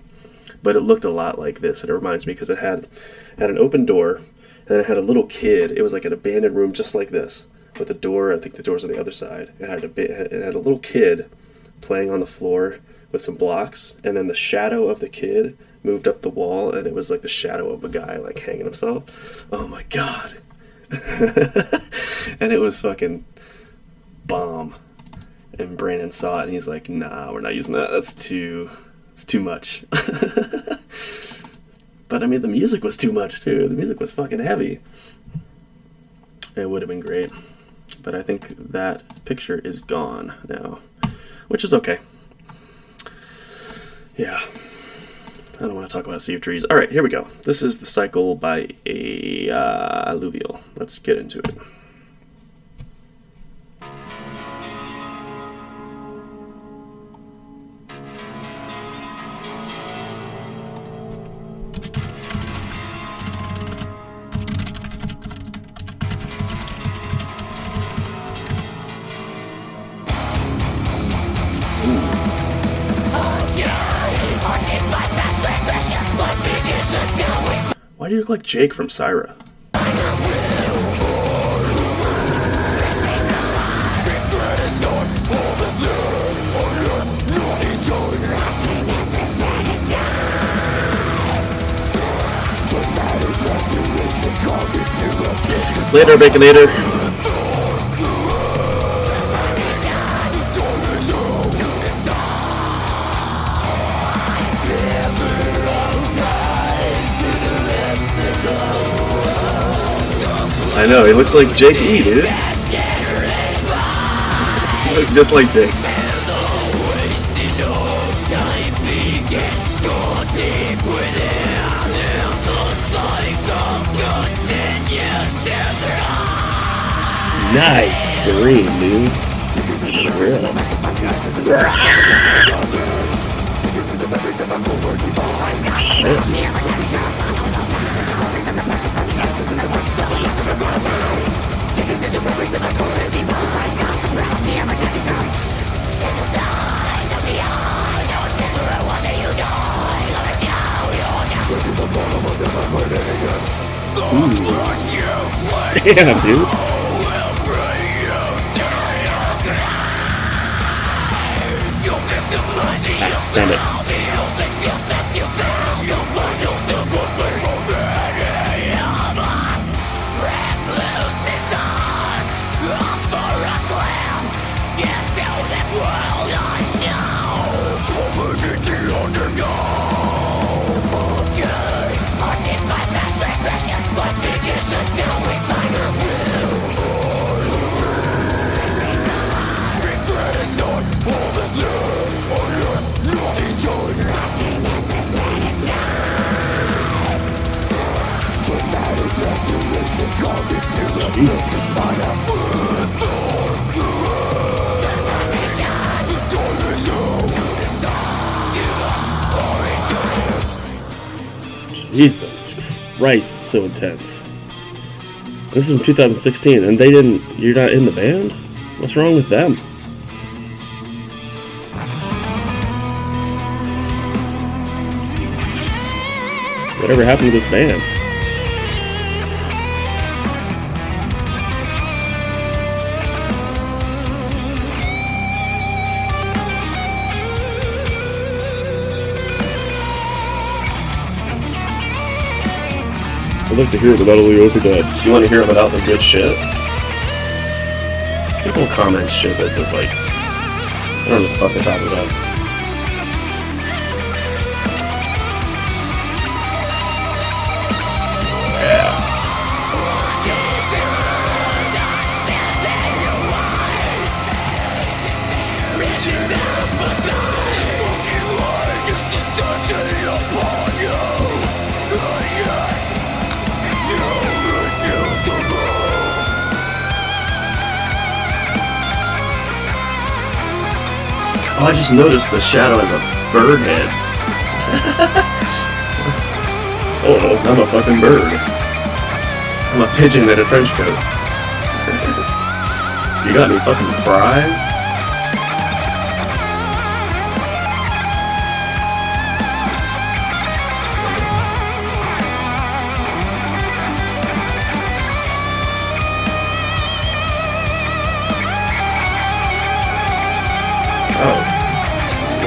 But it looked a lot like this, and it reminds me because it had an open door, and then it had a little kid. It was like an abandoned room just like this, with the door. I think the door's on the other side. It had a little kid playing on the floor with some blocks, and then the shadow of the kid moved up the wall, and it was like the shadow of a guy like hanging himself. Oh my god. And it was fucking bomb. And Brandon saw it and he's like, nah, we're not using that. It's too much. But I mean, the music was too much too. The music was fucking heavy. It would have been great. But I think that picture is gone now, which is okay. Yeah. I don't want to talk about Sea of Trees. All right, here we go. This is The Cycle by Alluvial. Let's get into it. do you look like Jake from Sara? Later, Baconator. I know, he looks like Jake E, dude. He looks just like Jake. Nice scream, dude. Shrill. Shit. Damn, dude. Ah, damn it. Jesus Christ, it's so intense. This is from 2016, and you're not in the band? What's wrong with them? Whatever happened to this band? I'd like to hear about all the overdubs. You want to hear about all the good shit? People comment shit that just like, I don't know what the fuck they're talking about. Oh, I just noticed the shadow has a bird head. Oh, I'm a fucking bird. I'm a pigeon in a trench coat. You got any fucking fries?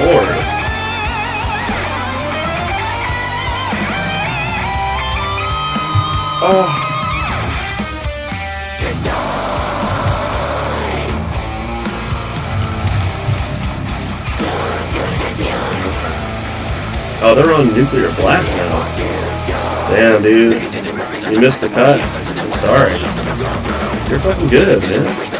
Lord. Oh. Oh, they're on Nuclear Blast now. Damn, dude. You missed the cut. I'm sorry. You're fucking good, man.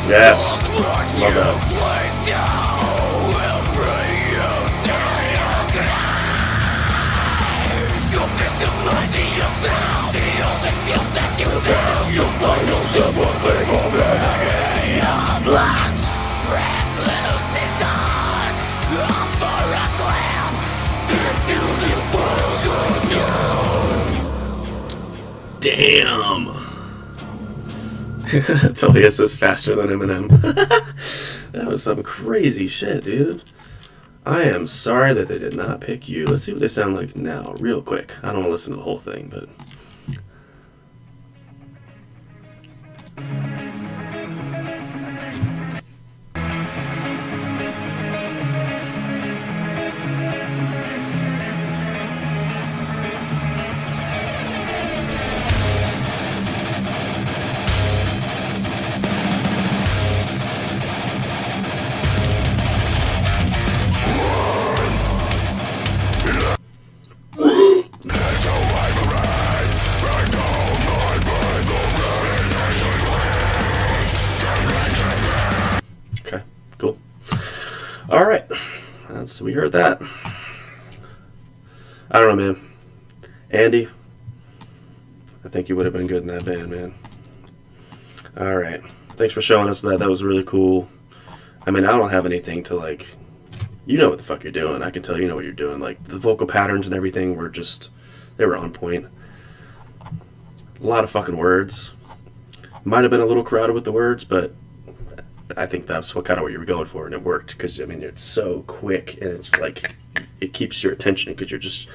Yes. Love that. Damn! Tobias is faster than Eminem. That was some crazy shit, dude. I am sorry that they did not pick you. Let's see what they sound like now, real quick. I don't want to listen to the whole thing, but... Alright, so we heard that. I don't know, man. Andy, I think you would have been good in that band, man. Alright, thanks for showing us that. That was really cool. I mean, I don't have anything to, like... You know what the fuck you're doing. I can tell you know what you're doing. Like, the vocal patterns and everything were just... They were on point. A lot of fucking words. Might have been a little crowded with the words, but... I think that's what you were going for, and it worked, because, I mean, it's so quick, and it's like, it keeps your attention, because you're just,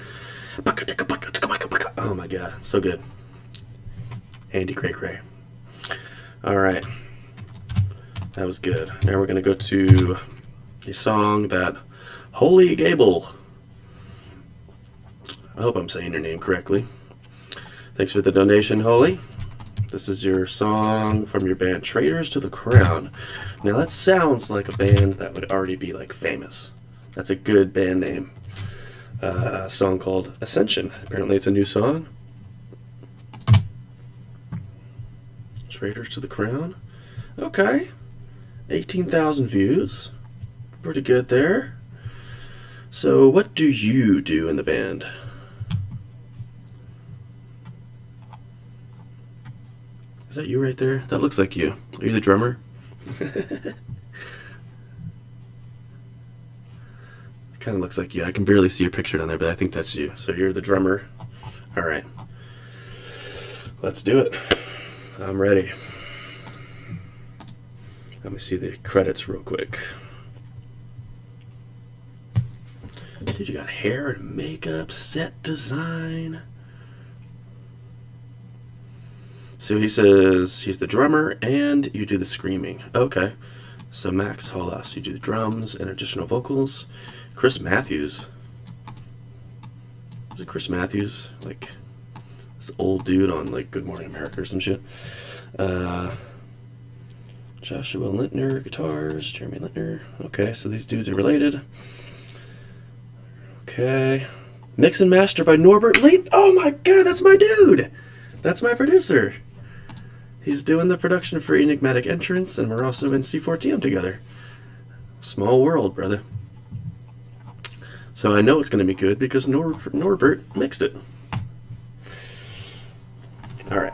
oh my god, so good. Andy Cray. Alright, that was good. Now we're going to go to a song that Holy Gable, I hope I'm saying your name correctly. Thanks for the donation, Holy. This is your song from your band Traitors to the Crown. Now that sounds like a band that would already be like famous. That's a good band name. A song called Ascension. Apparently it's a new song. Traitors to the Crown. Okay. 18,000 views. Pretty good there. So what do you do in the band? Is that you right there? That looks like you. Are you the drummer? Kind of looks like you. I can barely see your picture down there, but I think that's you. So you're the drummer. All right. Let's do it. I'm ready. Let me see the credits real quick. Dude, you got hair and makeup, set design. So he says he's the drummer and you do the screaming. Okay. So Max Hollas, you do the drums and additional vocals. Chris Matthews. Is it Chris Matthews? Like this old dude on like Good Morning America or some shit. Joshua Lintner, guitars. Jeremy Lintner. Okay, so these dudes are related. Okay. Mix and master by Norbert Lee. Oh my god, that's my dude! That's my producer. He's doing the production for Enigmatic Entrance, and we're also in C4TM together. Small world, brother. So I know it's going to be good because Norbert mixed it. Alright.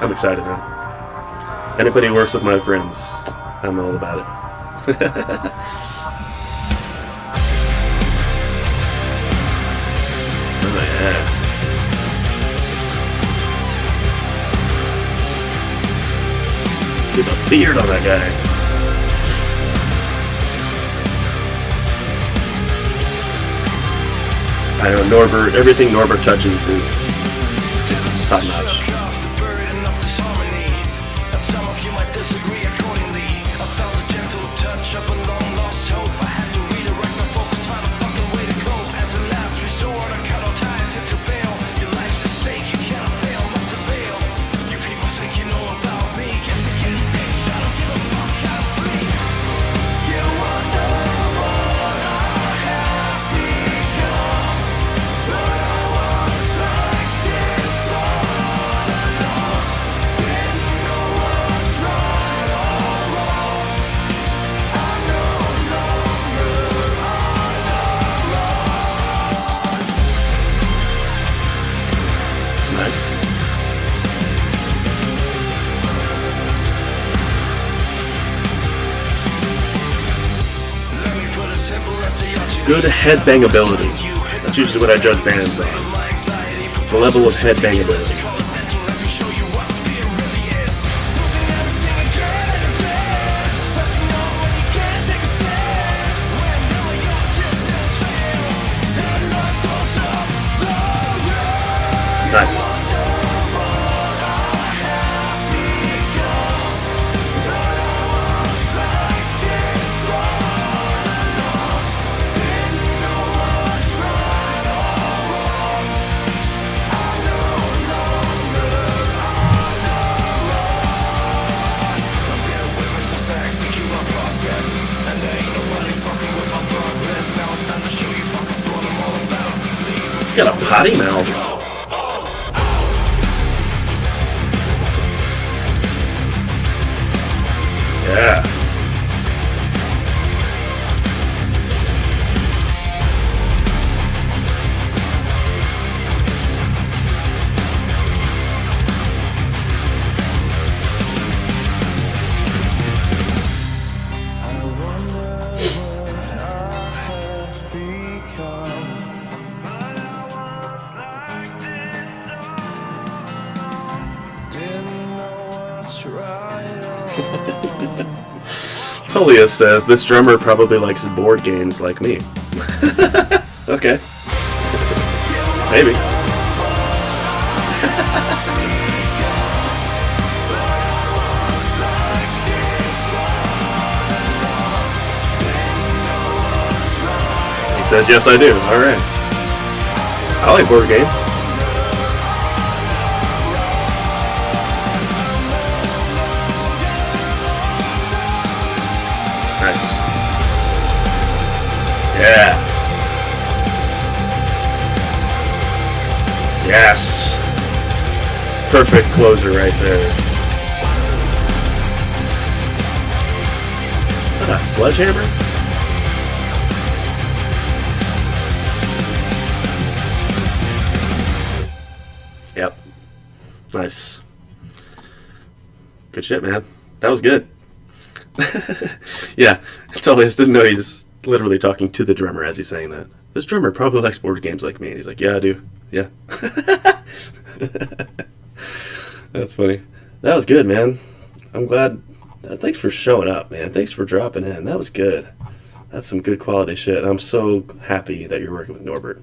I'm excited, man. Anybody who works with my friends, I'm all about it. Oh, yeah. Get a beard on that guy. I know Norbert, everything Norbert touches is just top notch. Good headbang ability. That's usually what I judge bands on. the level of headbangability. Nice. He's got a potty mouth. Yeah. Tolia says, this drummer probably likes board games like me. Okay. Maybe. He says, yes I do. Alright. I like board games. Nice. Yeah. Yes. Perfect closer right there. Is that a sledgehammer? Yep. Nice. Good shit, man. That was good. Yeah, Tullius didn't know he's literally talking to the drummer as he's saying that. This drummer probably likes board games like me. And he's like, yeah, I do. Yeah. That's funny. That was good, man. I'm glad. Thanks for showing up, man. Thanks for dropping in. That was good. That's some good quality shit. I'm so happy that you're working with Norbert.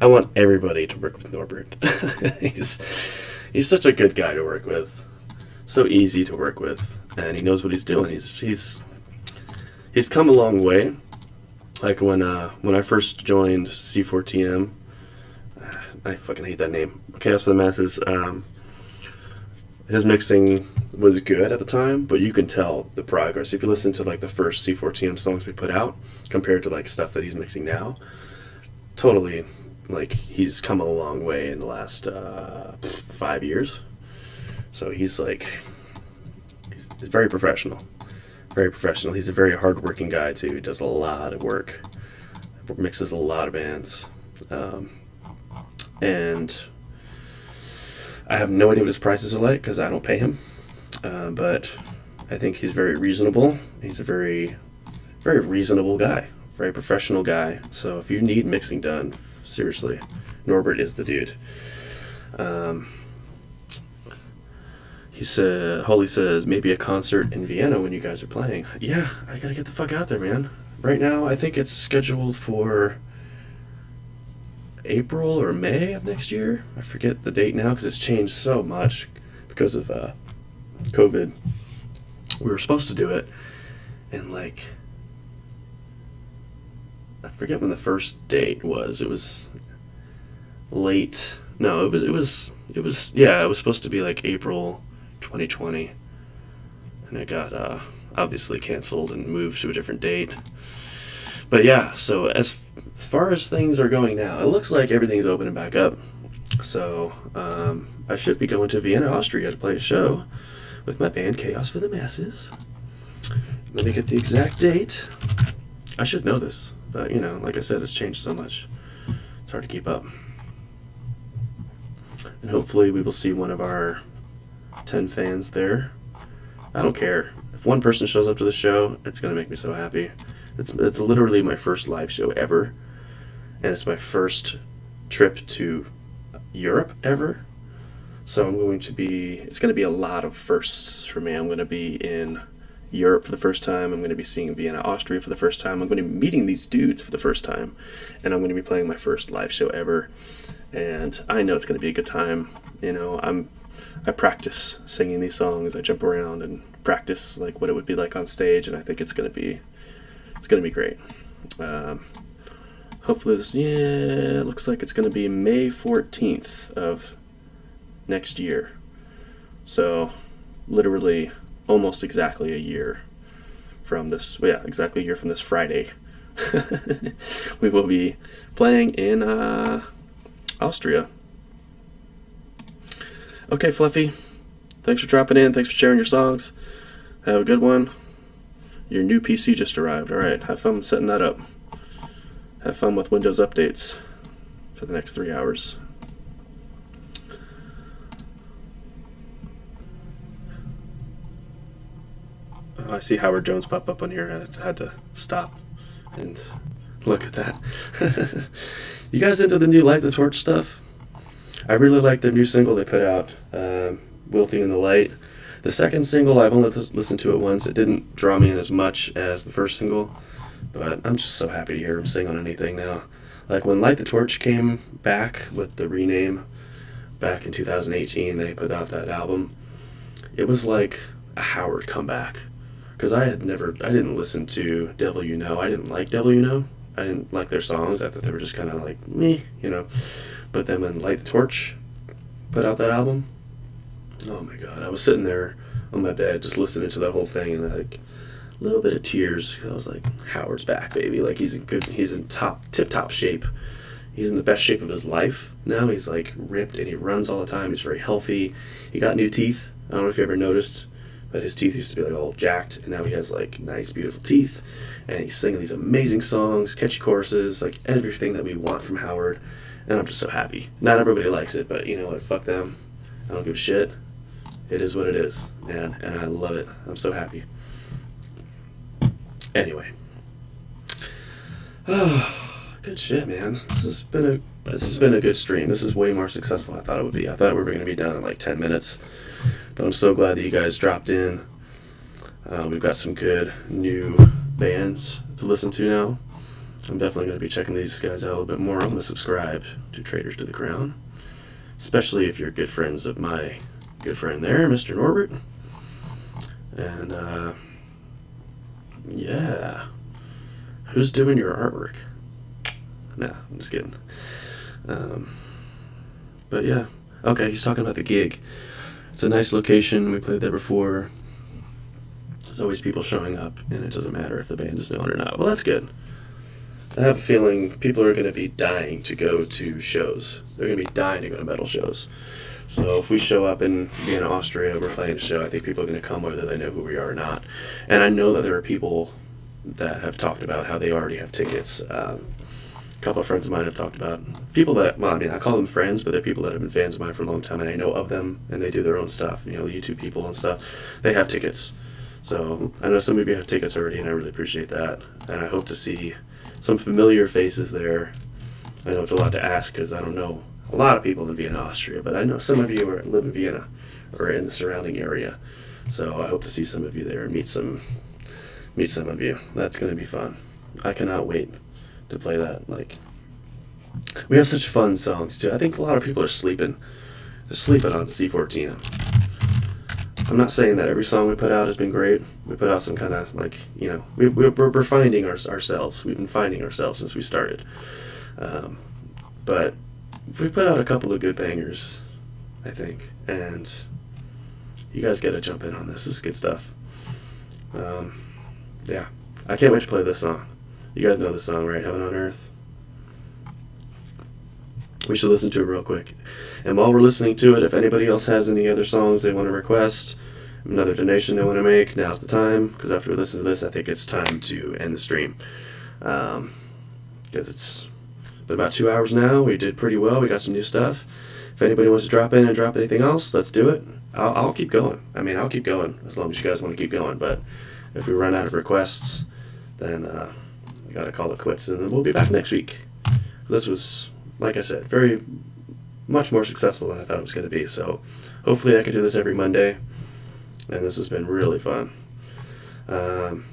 I want everybody to work with Norbert. He's such a good guy to work with. So easy to work with, and he knows what he's doing. He's come a long way. Like when I first joined C4TM, I fucking hate that name. Chaos for the Masses. His mixing was good at the time, but you can tell the progress if you listen to like the first C4TM songs we put out compared to like stuff that he's mixing now. Totally, like he's come a long way in the last 5 years. So he's very professional. Very professional. He's a very hard-working guy, too. He does a lot of work. Mixes a lot of bands. And I have no idea what his prices are like, because I don't pay him. But I think he's very reasonable. He's a very, very reasonable guy. Very professional guy. So if you need mixing done, seriously, Norbert is the dude. Holly says, maybe a concert in Vienna when you guys are playing. Yeah, I gotta get the fuck out there, man. Right now, I think it's scheduled for April or May of next year. I forget the date now because it's changed so much because of COVID. We were supposed to do it in I forget when the first date was. It was late. No, it was supposed to be like April 2020, and it got obviously canceled and moved to a different date. But yeah, so as far as things are going now, it looks like everything's opening back up. So I should be going to Vienna, Austria to play a show with my band Chaos for the Masses. Let me get the exact date. I should know this, but like I said, it's changed so much. It's hard to keep up. And hopefully we will see one of our 10 fans there. I don't care. If one person shows up to the show, it's going to make me so happy. It's literally my first live show ever. And it's my first trip to Europe ever. So it's going to be a lot of firsts for me. I'm going to be in Europe for the first time. I'm going to be seeing Vienna, Austria for the first time. I'm going to be meeting these dudes for the first time. And I'm going to be playing my first live show ever. And I know it's going to be a good time. You know, I practice singing these songs. I jump around and practice like what it would be like on stage. And I think it's going to be great. Hopefully it looks like it's going to be May 14th of next year. So literally almost exactly a year from this, exactly a year from this Friday. We will be playing in Austria. Okay, Fluffy. Thanks for dropping in. Thanks for sharing your songs. Have a good one. Your new PC just arrived. Alright, have fun setting that up. Have fun with Windows updates for the next 3 hours. Oh, I see Howard Jones pop up on here. I had to stop and look at that. You guys into the new Light the Torch stuff? I really like their new single they put out, Wilting in the Light. The second single, I've only listened to it once. It didn't draw me in as much as the first single, but I'm just so happy to hear him sing on anything now. Like when Light the Torch came back with the rename back in 2018, they put out that album. It was like a Howard comeback. Because I didn't listen to Devil You Know. I didn't like Devil You Know. I didn't like their songs. I thought they were just kind of like, meh, you know. But then when Light the Torch put out that album, oh my god, I was sitting there on my bed just listening to that whole thing and like a little bit of tears. I was like, Howard's back, baby. Like he's in tip-top shape. He's in the best shape of his life now. He's like ripped and he runs all the time. He's very healthy. He got new teeth. I don't know if you ever noticed, but his teeth used to be like all jacked, and now he has like nice, beautiful teeth, and he's singing these amazing songs, catchy choruses, like everything that we want from Howard, and I'm just so happy. Not everybody likes it, but you know what, fuck them. I don't give a shit. It is what it is, man, and I love it. I'm so happy. Anyway. Good shit, man. This has been a good stream. This is way more successful than I thought it would be. I thought we were going to be done in like 10 minutes. But I'm so glad that you guys dropped in. We've got some good new bands to listen to now. I'm definitely going to be checking these guys out a little bit more. I'm going to subscribe to Traitors to the Crown. Especially if you're good friends of my good friend there, Mr. Norbert. And, yeah. Who's doing your artwork? No, I'm just kidding. But yeah. Okay, he's talking about the gig. It's a nice location. We played there before. There's always people showing up, and it doesn't matter if the band is known or not. Well, that's good. I have a feeling people are going to be dying to go to shows. They're going to be dying to go to metal shows. So if we show up in Vienna, Austria, we're playing a show, I think people are going to come whether they know who we are or not. And I know that there are people that have talked about how they already have tickets. A couple of friends of mine have talked about people that, well, I mean, I call them friends, but they're people that have been fans of mine for a long time, and I know of them, and they do their own stuff, you know, YouTube people and stuff. They have tickets. So I know some of you have tickets already, and I really appreciate that. And I hope to see some familiar faces there. I know it's a lot to ask because I don't know a lot of people in Vienna, Austria, but I know some of you live in Vienna or in the surrounding area. So I hope to see some of you there and meet some of you. That's going to be fun. I cannot wait to play that. Like, we have such fun songs too. I think a lot of people are sleeping. They're sleeping on C14. I'm not saying that every song we put out has been great. We put out some kind of like, you know, we're finding ourselves. We've been finding ourselves since we started. But we put out a couple of good bangers, I think, and you guys got to jump in on this. This is good stuff. Yeah, I can't wait to play this song. You guys know this song, right? Heaven on Earth. We should listen to it real quick. And while we're listening to it, if anybody else has any other songs they want to request, another donation they want to make, now's the time. Because after we listen to this, I think it's time to end the stream. Because it's been about 2 hours now. We did pretty well. We got some new stuff. If anybody wants to drop in and drop anything else, let's do it. I'll keep going. I mean, I'll keep going as long as you guys want to keep going. But if we run out of requests, then we got to call it quits. And then we'll be back next week. This was, like I said, very much more successful than I thought it was going to be. So hopefully I can do this every Monday, and this has been really fun.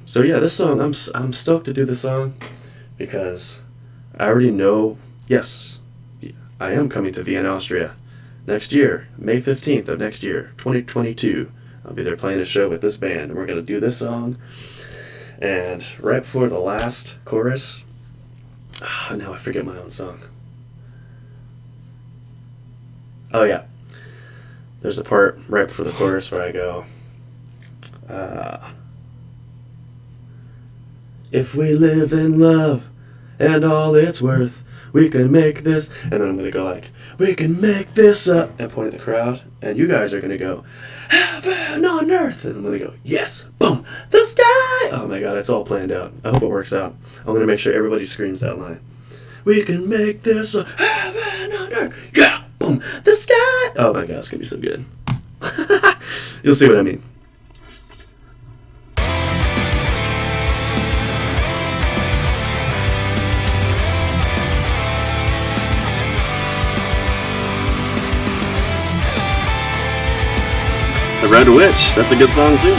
So yeah, this song, I'm stoked to do this song because I already know, yes, I am coming to Vienna, Austria next year, May 15th of next year, 2022. I'll be there playing a show with this band, and we're going to do this song. And right before the last chorus, now I forget my own song. Oh yeah, there's a part right before the chorus where I go, if we live in love and all it's worth, we can make this, and then I'm going to go like, we can make this up, and point at the crowd, and you guys are going to go, heaven on earth, and I'm going to go, yes, boom, the sky. Oh my god, it's all planned out. I hope it works out. I'm going to make sure everybody screams that line. We can make this up, heaven on earth, yeah, boom, the sky. Oh my god, it's going to be so good. You'll see what I mean. The Red Witch, that's a good song too.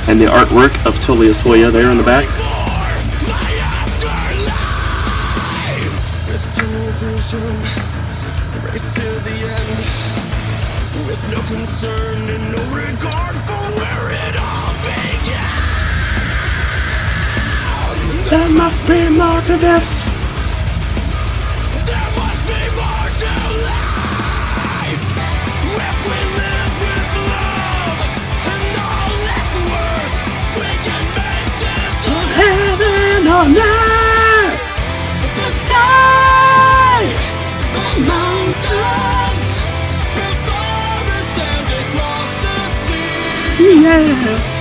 And the artwork of Tullius Hoya there in the back. Race to the end, with no concern and no regard for where it all began. There must be more to this. There must be more to life. If we live with love and all that's worth, we can make this a Heaven on earth, the sky, the mountains, the forest and across the sea. yeah.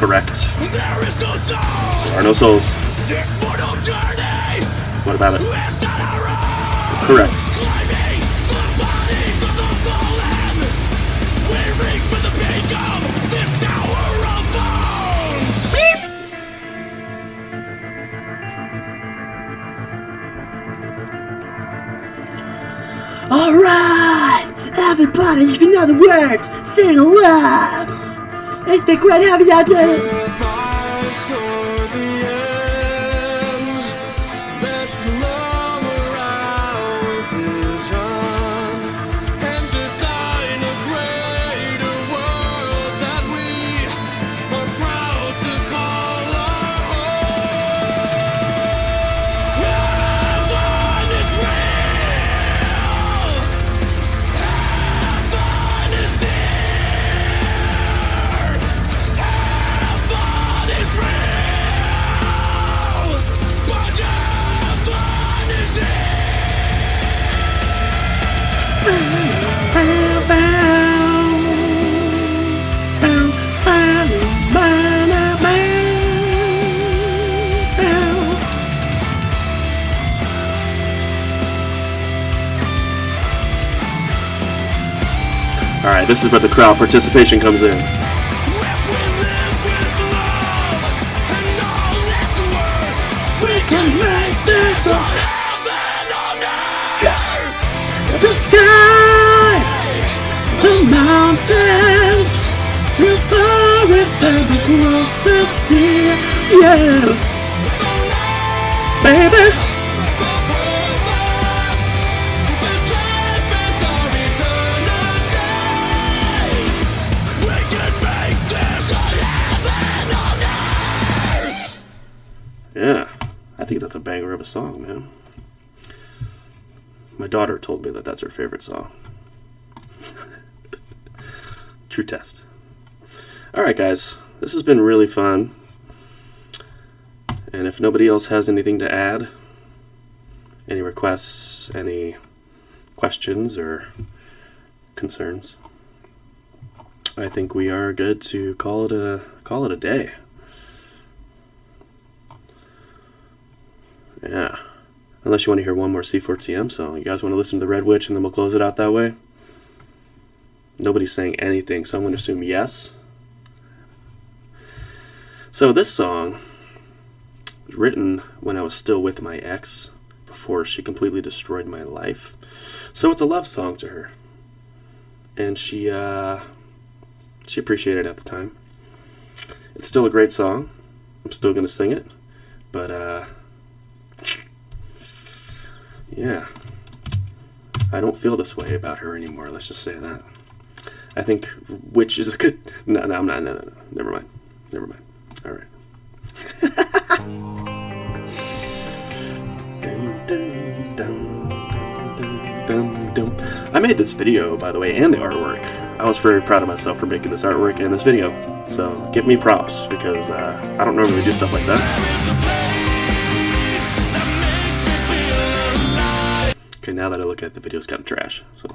Correct. There is no soul. There are no souls. This mortal journey. What about it? It's not our own. Correct. Climbing the bodies of the fallen. We reach for the peak of this tower of bones. Beep. Alright! Everybody, if you know the words, sing along! It's been great having you out there! Alright, this is where the crowd participation comes in. Yes! The sky, the mountains, the forest and across the sea, yeah! Baby! Yeah, I think that's a banger of a song, man. My daughter told me that that's her favorite song. True test. Alright, guys. This has been really fun. And if nobody else has anything to add, any requests, any questions or concerns, I think we are good to call it a day. Yeah. Unless you want to hear one more C4TM song. You guys want to listen to the Red Witch and then we'll close it out that way? Nobody's saying anything, so I'm going to assume yes. So this song was written when I was still with my ex, before she completely destroyed my life. So it's a love song to her. And she appreciated it at the time. It's still a great song. I'm still going to sing it. But, yeah. I don't feel this way about her anymore, let's just say that. I think Witch is a good... No, I'm not. No. Never mind. All right. I made this video, by the way, and the artwork. I was very proud of myself for making this artwork and this video. So give me props, because I don't normally do stuff like that. Okay, now that I look at it, the video, it's kind of trash. So.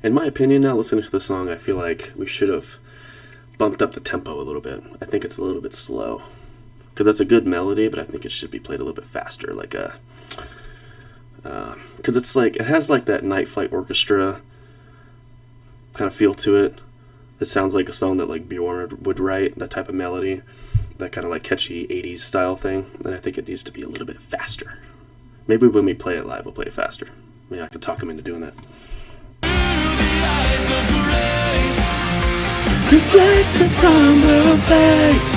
In my opinion, now listening to the song, I feel like we should have bumped up the tempo a little bit. I think it's a little bit slow. Because that's a good melody, but I think it should be played a little bit faster. Like because it's like, it has like that Night Flight Orchestra kind of feel to it. It sounds like a song that like Bjorn would write, that type of melody. That kind of like catchy 80s style thing. And I think it needs to be a little bit faster. Maybe when we play it live, we'll play it faster. Maybe I could talk him into doing that. Reflected from her face.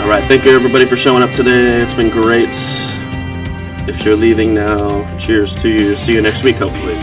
Alright, thank you everybody for showing up today. It's been great. If you're leaving now, cheers to you. See you next week, hopefully.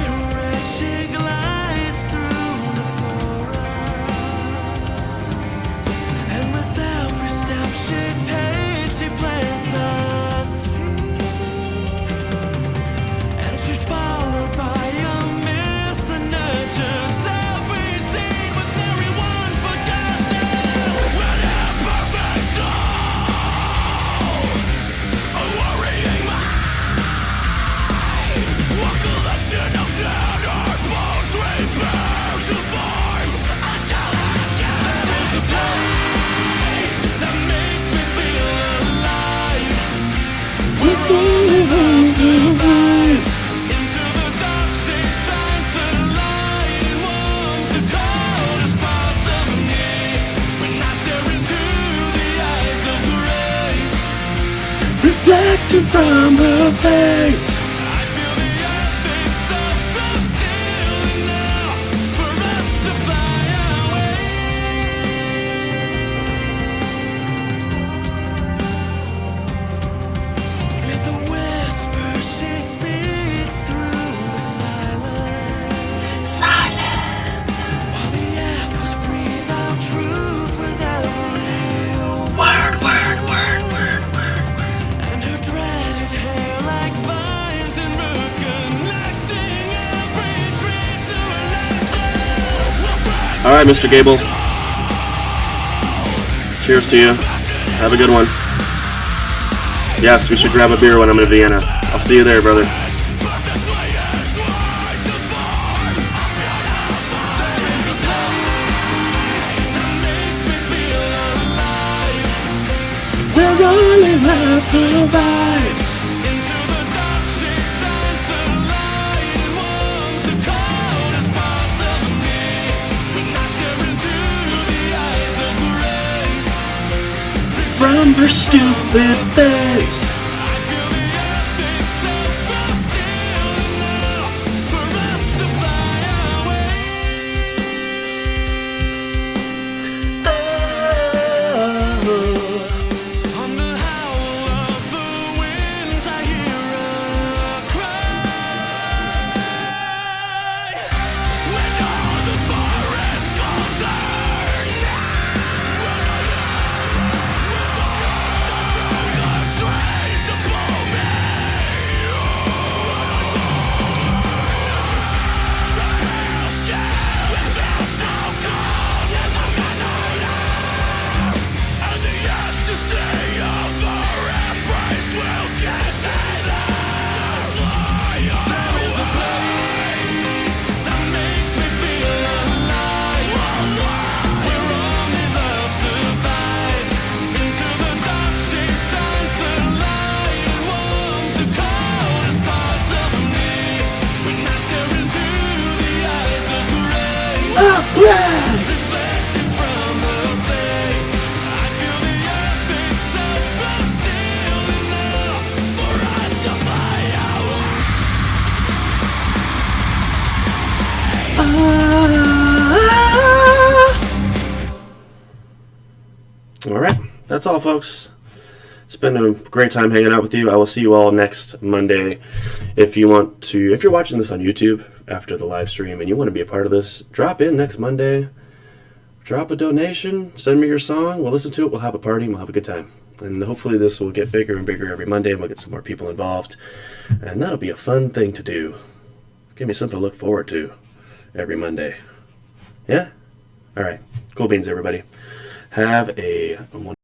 Reflected from her face. Alright, Mr. Gable. Cheers to you. Have a good one. Yes, we should grab a beer when I'm in Vienna. I'll see you there, brother. We're only love survives. From her stupid face. Traitors! Yes! All right, that's all, folks. It's been a great time hanging out with you. I will see you all next Monday. If you're watching this on YouTube after the live stream and you want to be a part of this, drop in next Monday. Drop a donation. Send me your song. We'll listen to it. We'll have a party. And we'll have a good time. And hopefully this will get bigger and bigger every Monday, and we'll get some more people involved. And that'll be a fun thing to do. Give me something to look forward to every Monday. Yeah? All right. Cool beans, everybody. Have a